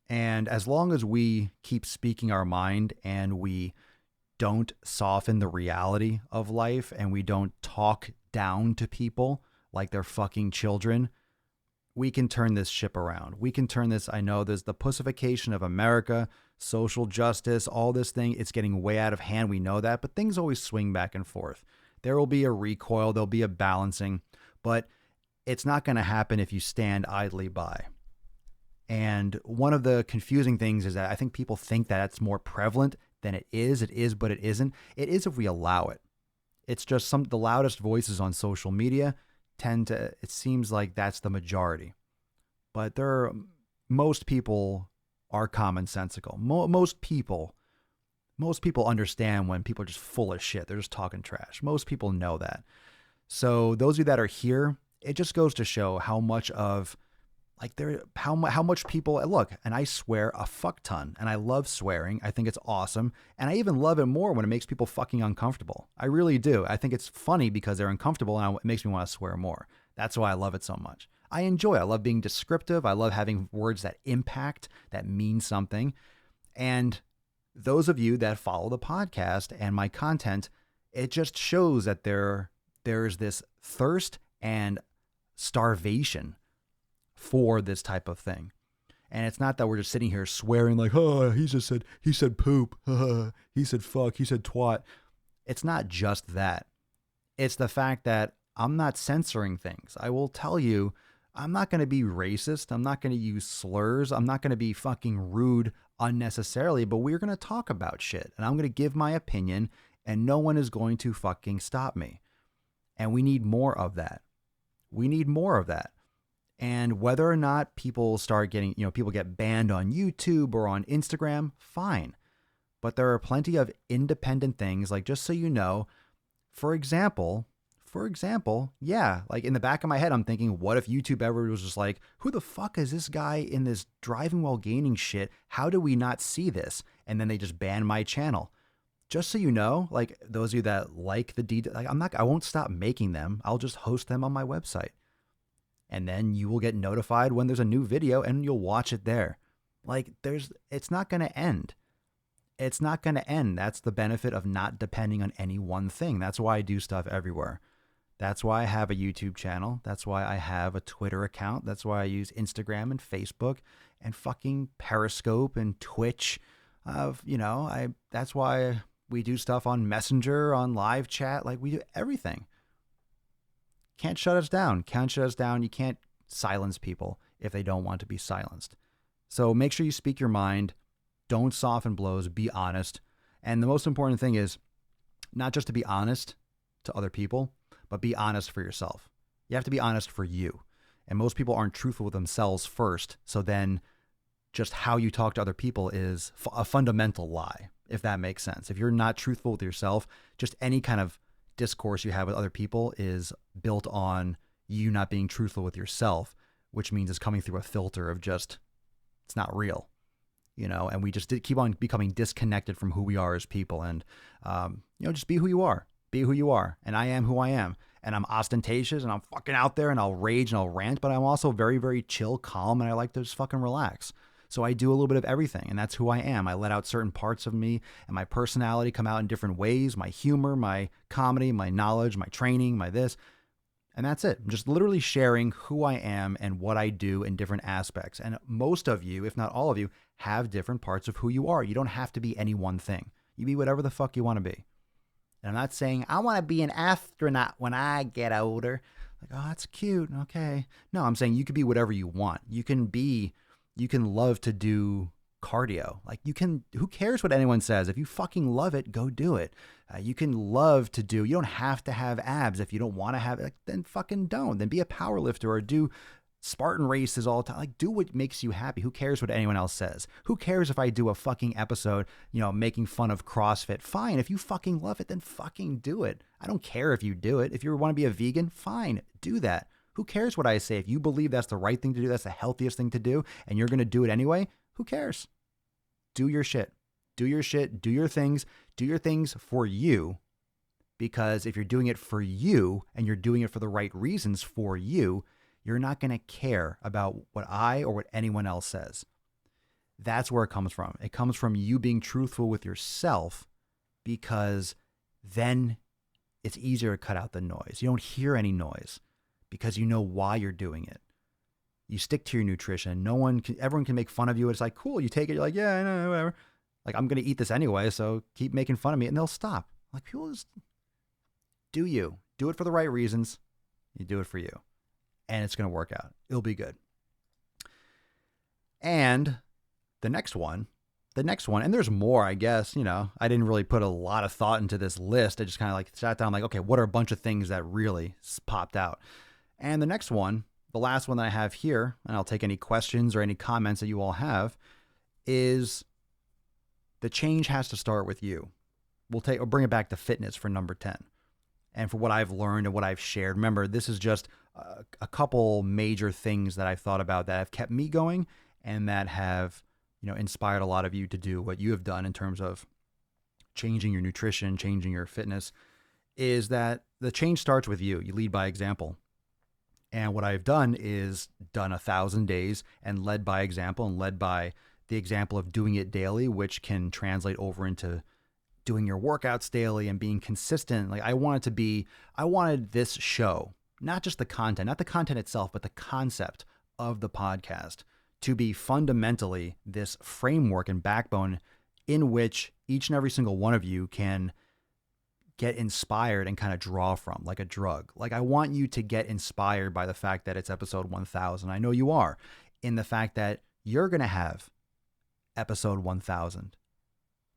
B: And as long as we keep speaking our mind and we don't soften the reality of life and we don't talk down to people like they're fucking children, we can turn this ship around. We can turn this. I know there's the pussification of America, social justice, all this thing. It's getting way out of hand. We know that, but things always swing back and forth. There will be a recoil. There'll be a balancing, but it's not going to happen if you stand idly by. And one of the confusing things is that I think people think that it's more prevalent than it is. It is, but it isn't. It is if we allow it. It's just the loudest voices on social media it seems like that's the majority. But most people are commonsensical. Most people understand when people are just full of shit. They're just talking trash. Most people know that. So those of you that are here, it just goes to show how much of how much people look. And I swear a fuck ton, and I love swearing. I think it's awesome, and I even love it more when it makes people fucking uncomfortable. I really do. I think it's funny because they're uncomfortable, and it makes me want to swear more. That's why I love it so much. I love being descriptive. I love having words that impact, that mean something. And those of you that follow the podcast and my content, it just shows that there's this thirst and starvation for this type of thing. And it's not that we're just sitting here swearing like, oh, he said poop, he said fuck, he said twat. It's not just that. It's the fact that I'm not censoring things. I will tell you, I'm not going to be racist. I'm not going to use slurs. I'm not going to be fucking rude unnecessarily, but we're going to talk about shit. And I'm going to give my opinion, and no one is going to fucking stop me. And we need more of that. And whether or not people start getting, people get banned on YouTube or on Instagram, fine. But there are plenty of independent things, like, just so you know, for example, yeah, like in the back of my head, I'm thinking, what if YouTube ever was just like, who the fuck is this guy in this driving while gaining shit? How do we not see this? And then they just ban my channel. Just so you know, like, those of you that like the detail, like, I won't stop making them. I'll just host them on my website. And then you will get notified when there's a new video and you'll watch it there. Like, it's not going to end. It's not going to end. That's the benefit of not depending on any one thing. That's why I do stuff everywhere. That's why I have a YouTube channel. That's why I have a Twitter account. That's why I use Instagram and Facebook and fucking Periscope and Twitch. That's why we do stuff on Messenger, on live chat. Like, we do everything. Can't shut us down. You can't silence people if they don't want to be silenced. So make sure you speak your mind. Don't soften blows. Be honest. And the most important thing is not just to be honest to other people, but be honest for yourself. You have to be honest for you. And most people aren't truthful with themselves first. So then just how you talk to other people is a fundamental lie, if that makes sense. If you're not truthful with yourself, just any kind of discourse you have with other people is built on you not being truthful with yourself, which means it's coming through a filter of just, it's not real, and we just keep on becoming disconnected from who we are as people. And, just be who you are. And I am who I am. And I'm ostentatious and I'm fucking out there and I'll rage and I'll rant, but I'm also very, very chill, calm, and I like to just fucking relax. So I do a little bit of everything, and that's who I am. I let out certain parts of me, and my personality come out in different ways, my humor, my comedy, my knowledge, my training, my this, and that's it. I'm just literally sharing who I am and what I do in different aspects. And most of you, if not all of you, have different parts of who you are. You don't have to be any one thing. You be whatever the fuck you want to be. And I'm not saying I want to be an astronaut when I get older. Like, oh, that's cute. Okay. No, I'm saying you could be whatever you want. You can love to do cardio. Like who cares what anyone says? If you fucking love it, go do it. You can love to do, you don't have to have abs. If you don't want to have it, then fucking don't. Then be a power lifter or do Spartan races all the time. Like, do what makes you happy. Who cares what anyone else says? Who cares if I do a fucking episode, making fun of CrossFit? Fine. If you fucking love it, then fucking do it. I don't care if you do it. If you want to be a vegan, fine, do that. Who cares what I say? If you believe that's the right thing to do, that's the healthiest thing to do, and you're going to do it anyway, who cares? Do your shit. Do your shit. Do your things. Do your things for you. Because if you're doing it for you and you're doing it for the right reasons for you, you're not going to care about what I or what anyone else says. That's where it comes from. It comes from you being truthful with yourself, because then it's easier to cut out the noise. You don't hear any noise because you know why you're doing it. You stick to your nutrition. Everyone can make fun of you. It's like, cool, you take it. You're like, yeah, I know, whatever. Like, I'm going to eat this anyway, so keep making fun of me, and they'll stop. Like, people just do you. Do it for the right reasons. You do it for you. And it's going to work out. It'll be good. And the next one, and there's more, I guess, I didn't really put a lot of thought into this list. I just kind of like sat down like, okay, what are a bunch of things that really popped out? And the next one, the last one that I have here, and I'll take any questions or any comments that you all have, is the change has to start with you. We'll bring it back to fitness for number 10. And for what I've learned and what I've shared. Remember, this is just a couple major things that I've thought about that have kept me going and that have, inspired a lot of you to do what you have done in terms of changing your nutrition, changing your fitness, is that the change starts with you. You lead by example. And what I've done is done 1,000 days and led by example, and led by the example of doing it daily, which can translate over into doing your workouts daily and being consistent. Like I wanted this show, not just the content, not the content itself, but the concept of the podcast to be fundamentally this framework and backbone in which each and every single one of you can get inspired and kind of draw from, like a drug. Like I want you to get inspired by the fact that it's episode 1000. I know you are, in the fact that you're going to have episode 1000.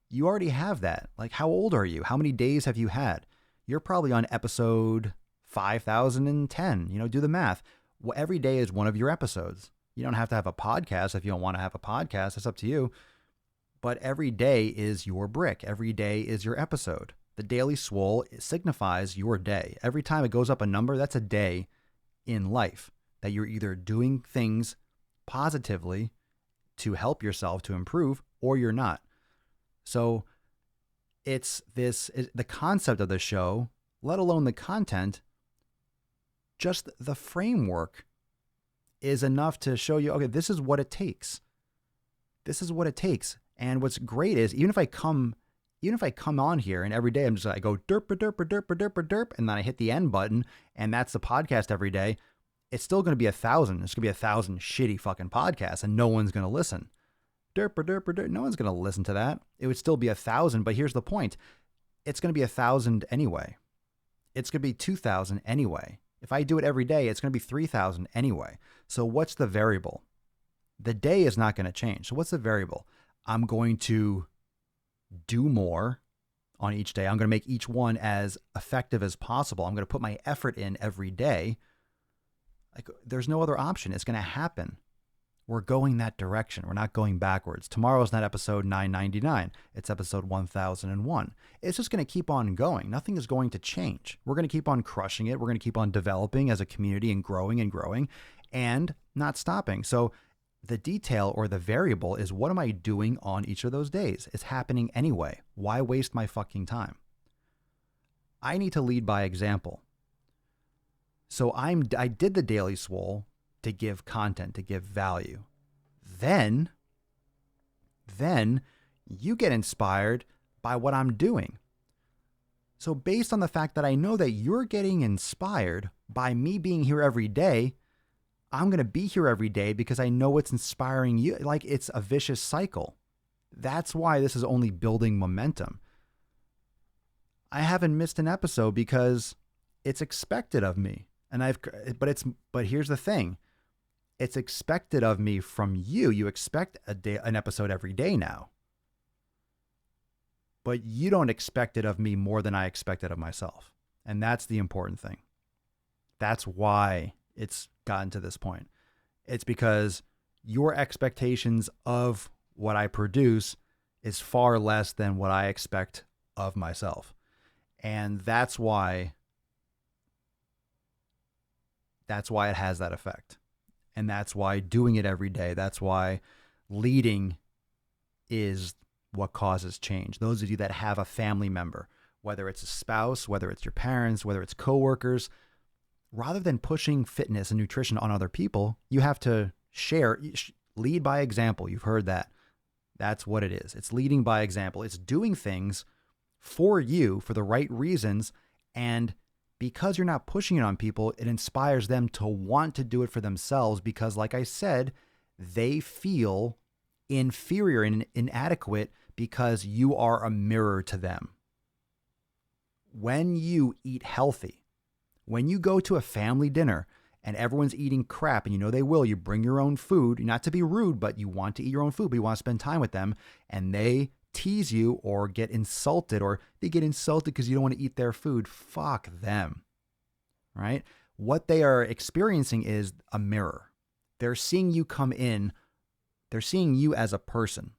B: You already have that. Like, how old are you? How many days have you had? You're probably on episode 5010. Do the math. Well, every day is one of your episodes. You don't have to have a podcast if you don't want to have a podcast. It's up to you. But every day is your brick. Every day is your episode. The daily swole signifies your day. Every time it goes up a number, that's a day in life that you're either doing things positively to help yourself to improve, or you're not. So it's the concept of the show, let alone the content, just the framework is enough to show you, okay, this is what it takes. This is what it takes. And what's great is even if I come on here and every day I go derp, derp, derp, derp, derp, and then I hit the end button and that's the podcast every day, it's still going to be 1,000. It's going to be 1,000 shitty fucking podcasts and no one's going to listen. Derp, derp, derp. No one's going to listen to that. It would still be 1,000, but here's the point. It's going to be 1,000 anyway. It's going to be 2,000 anyway. If I do it every day, it's going to be 3,000 anyway. So what's the variable? The day is not going to change. So what's the variable? I'm going to do more on each day. I'm going to make each one as effective as possible. I'm going to put my effort in every day. Like, there's no other option. It's going to happen. We're going that direction. We're not going backwards. Tomorrow's not episode 999. It's episode 1001. It's just going to keep on going. Nothing is going to change. We're going to keep on crushing it. We're going to keep on developing as a community and growing and not stopping. So the detail or the variable is, what am I doing on each of those days? It's happening anyway. Why waste my fucking time? I need to lead by example. So I did the Daily Swole to give content, to give value. Then you get inspired by what I'm doing. So based on the fact that I know that you're getting inspired by me being here every day, I'm going to be here every day because I know it's inspiring you. Like, it's a vicious cycle. That's why this is only building momentum. I haven't missed an episode because it's expected of me. And but here's the thing. It's expected of me from you. You expect an episode every day now. But you don't expect it of me more than I expect it of myself. And that's the important thing. That's why it's gotten to this point. It's because your expectations of what I produce is far less than what I expect of myself. And that's why it has that effect. And that's why doing it every day, that's why leading is what causes change. Those of you that have a family member, whether it's a spouse, whether it's your parents, whether it's coworkers, rather than pushing fitness and nutrition on other people, you have to lead by example. You've heard that. That's what it is. It's leading by example. It's doing things for you for the right reasons. And because you're not pushing it on people, it inspires them to want to do it for themselves because, like I said, they feel inferior and inadequate because you are a mirror to them. When you eat healthy, when you go to a family dinner and everyone's eating crap, and you know they will, you bring your own food, not to be rude, but you want to eat your own food, but you want to spend time with them, and they tease you or get insulted, or they get insulted because you don't want to eat their food, fuck them, right? What they are experiencing is a mirror. They're seeing you come in, they're seeing you as a person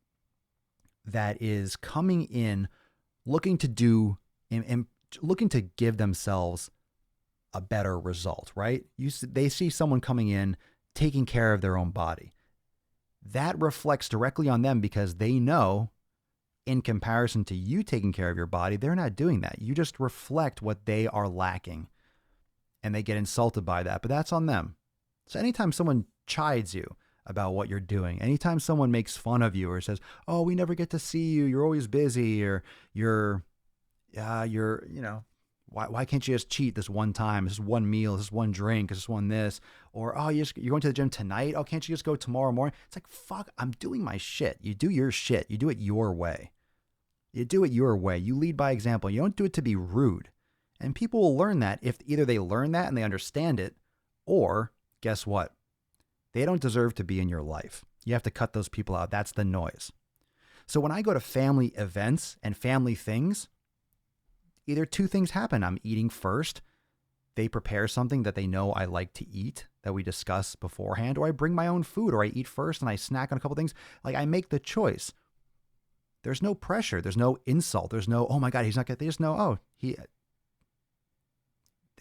B: that is coming in looking to do and looking to give themselves a better result, right? They see someone coming in taking care of their own body. That reflects directly on them because they know, in comparison to you taking care of your body, they're not doing that. You just reflect what they are lacking, and they get insulted by that, but that's on them. So anytime someone chides you about what you're doing, anytime someone makes fun of you or says, "Oh, we never get to see you. You're always busy," or you're, why can't you just cheat this one time? This is one meal, this is one drink, this is one this. Or, oh, you're going to the gym tonight? Oh, can't you just go tomorrow morning? It's like, fuck, I'm doing my shit. You do your shit. You do it your way. You do it your way. You lead by example. You don't do it to be rude. And people will learn that if either they learn that and they understand it, or guess what? They don't deserve to be in your life. You have to cut those people out. That's the noise. So when I go to family events and family things, either two things happen. I'm eating first. They prepare something that they know I like to eat that we discuss beforehand, or I bring my own food, or I eat first and I snack on a couple things. Like, I make the choice. There's no pressure. There's no insult. There's no, oh my God, he's not good. They just know, they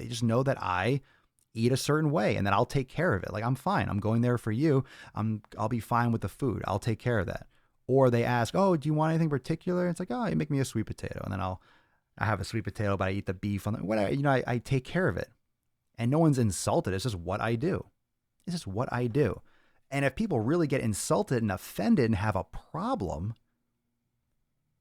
B: just know that I eat a certain way and that I'll take care of it. Like, I'm fine. I'm going there for you. I'll be fine with the food. I'll take care of that. Or they ask, oh, do you want anything particular? It's like, oh, you make me a sweet potato. And then I have a sweet potato, but I eat the beef on the, whatever, I take care of it. And no one's insulted. It's just what I do. It's just what I do. And if people really get insulted and offended and have a problem,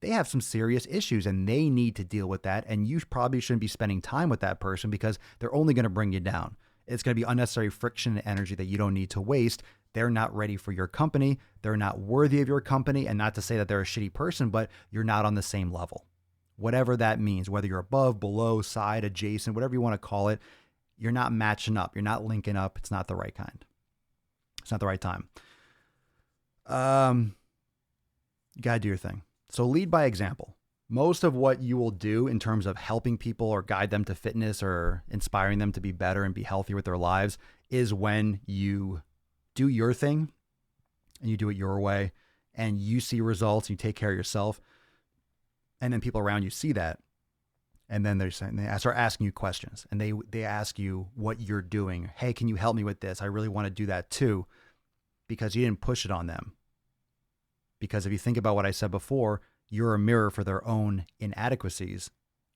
B: they have some serious issues and they need to deal with that. And you probably shouldn't be spending time with that person because they're only going to bring you down. It's going to be unnecessary friction and energy that you don't need to waste. They're not ready for your company. They're not worthy of your company. And not to say that they're a shitty person, but you're not on the same level. Whatever that means, whether you're above, below, side, adjacent, whatever you want to call it, you're not matching up. You're not linking up. It's not the right kind. It's not the right time. You got to do your thing. So lead by example. Most of what you will do in terms of helping people or guide them to fitness or inspiring them to be better and be healthier with their lives is when you do your thing and you do it your way and you see results, you take care of yourself. And then people around you see that. And then they start asking you questions and they ask you what you're doing. Hey, can you help me with this? I really want to do that too, because you didn't push it on them. Because if you think about what I said before, you're a mirror for their own inadequacies.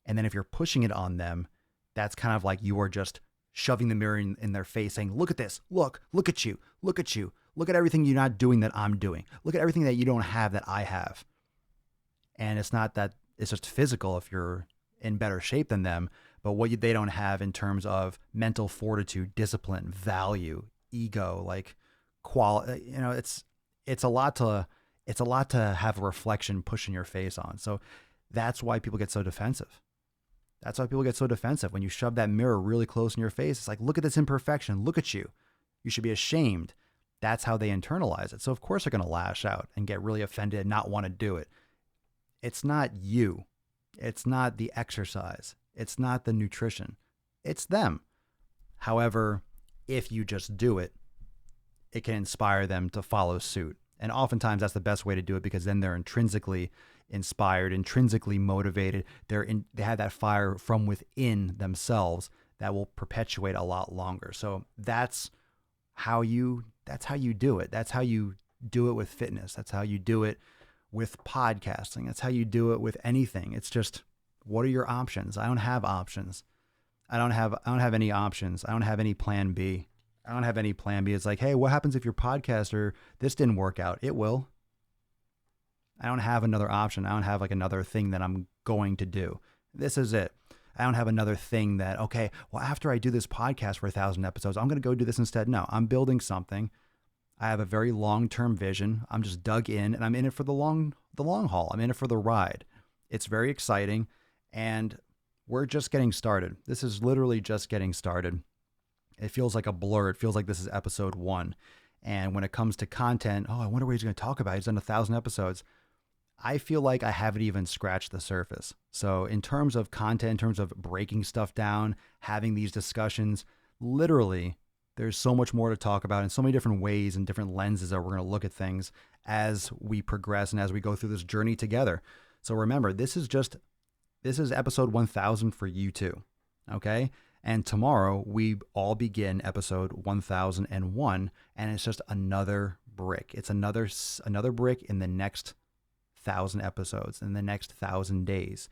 B: And then if you're pushing it on them, that's kind of like you are just shoving the mirror in their face saying, look at this, look at you, look at everything you're not doing that I'm doing. Look at everything that you don't have that I have. And it's not that it's just physical if you're in better shape than them, but what they don't have in terms of mental fortitude, discipline, value, ego, like quality, it's a lot to have a reflection push in your face on. So that's why people get so defensive. That's why people get so defensive. When you shove that mirror really close in your face, it's like, look at this imperfection. Look at you. You should be ashamed. That's how they internalize it. So of course they're going to lash out and get really offended and not want to do it. It's not you. It's not the exercise. It's not the nutrition. It's them. However, if you just do it, it can inspire them to follow suit. And oftentimes that's the best way to do it, because then they're intrinsically inspired, intrinsically motivated. They have that fire from within themselves that will perpetuate a lot longer. So that's how you do it. That's how you do it with fitness. That's how you do it with podcasting. That's how you do it with anything. It's just, what are your options? I don't have options. I don't have any options. I don't have any plan B. I don't have any plan B. It's like, hey, what happens if your podcast or this didn't work out? It will. I don't have another option. I don't have like another thing that I'm going to do. This is it. I don't have another thing that, okay, well, after I do this podcast for 1,000 episodes, I'm going to go do this instead. No, I'm building something. I have a very long-term vision. I'm just dug in, and I'm in it for the long haul. I'm in it for the ride. It's very exciting, and we're just getting started. This is literally just getting started. It feels like a blur. It feels like this is episode 1. And when it comes to content, I wonder what he's going to talk about. He's done 1,000 episodes. I feel like I haven't even scratched the surface. So in terms of content, in terms of breaking stuff down, having these discussions, literally, there's so much more to talk about in so many different ways and different lenses that we're going to look at things as we progress and as we go through this journey together. So remember, this is episode 1,000 for you too. Okay? And tomorrow we all begin episode 1001, and it's just another brick. It's another brick in the next 1,000 episodes, in the next 1,000 days,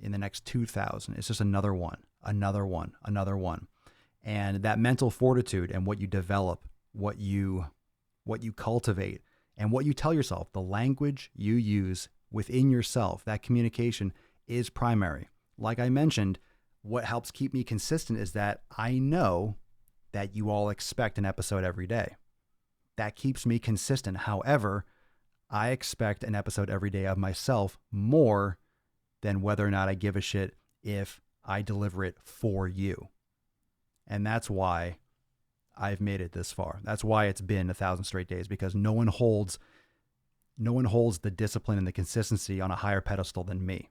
B: in the next 2,000. It's just another one. And that mental fortitude and what you develop, what you cultivate, and what you tell yourself, the language you use within yourself, that communication is primary. Like I mentioned, what helps keep me consistent is that I know that you all expect an episode every day. That keeps me consistent. However, I expect an episode every day of myself more than whether or not I give a shit if I deliver it for you. And that's why I've made it this far. That's why it's been 1,000 straight days, because no one holds the discipline and the consistency on a higher pedestal than me.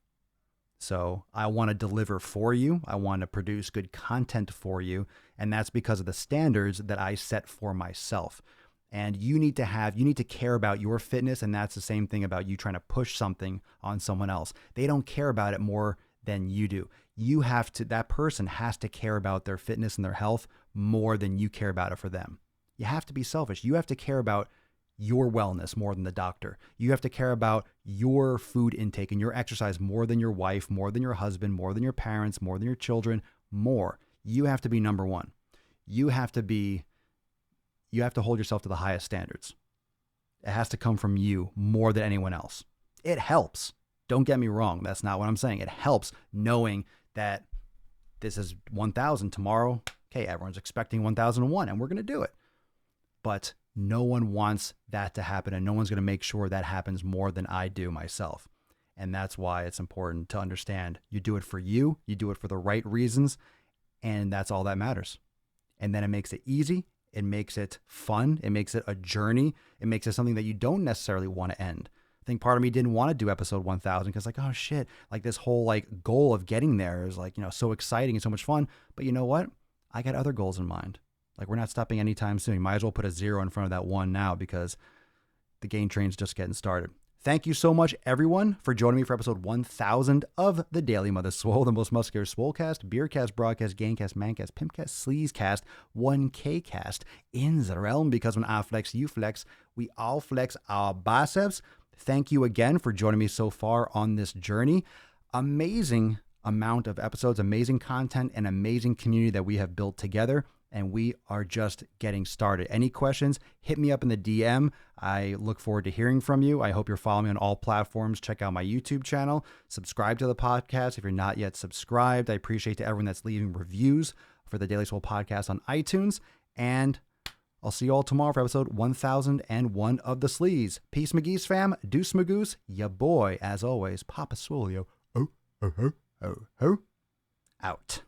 B: So I want to deliver for you. I want to produce good content for you. And that's because of the standards that I set for myself. And you need to care about your fitness. And that's the same thing about you trying to push something on someone else. They don't care about it more than you do. That person has to care about their fitness and their health more than you care about it for them. You have to be selfish. You have to care about your wellness more than the doctor. You have to care about your food intake and your exercise more than your wife, more than your husband, more than your parents, more than your children, more. You have to be number one. You have to hold yourself to the highest standards. It has to come from you more than anyone else. It helps. Don't get me wrong. That's not what I'm saying. It helps knowing that this is 1,000 tomorrow. Okay, everyone's expecting 1,001 and we're going to do it. But no one wants that to happen, and no one's going to make sure that happens more than I do myself. And that's why it's important to understand you do it for you do it for the right reasons, and that's all that matters. And then it makes it easy. It makes it fun. It makes it a journey. It makes it something that you don't necessarily want to end. I think part of me didn't want to do episode 1,000 because oh shit, this whole goal of getting there is so exciting and so much fun. But you know what? I got other goals in mind. We're not stopping anytime soon. You might as well put a 0 in front of that 1 now, because the gain train's just getting started. Thank you so much, everyone, for joining me for episode 1,000 of the Daily Mother Swole, the most muscular Swolecast, Beercast, Broadcast, Gaincast, Mancast, Pimpcast, Sleazecast, 1K-cast in the realm, because when I flex, you flex, we all flex our biceps. Thank you again for joining me so far on this journey. Amazing amount of episodes, amazing content, and amazing community that we have built together. And we are just getting started. Any questions, hit me up in the DM. I look forward to hearing from you. I hope you're following me on all platforms. Check out my YouTube channel. Subscribe to the podcast if you're not yet subscribed. I appreciate to everyone that's leaving reviews for the Daily Swole podcast on iTunes. And I'll see you all tomorrow for episode 1001 of The Sleaze. Peace, McGee's fam. Deuce Magoose. Ya boy, as always, Papa Swolio. Oh, oh, oh. Ho, ho. Out.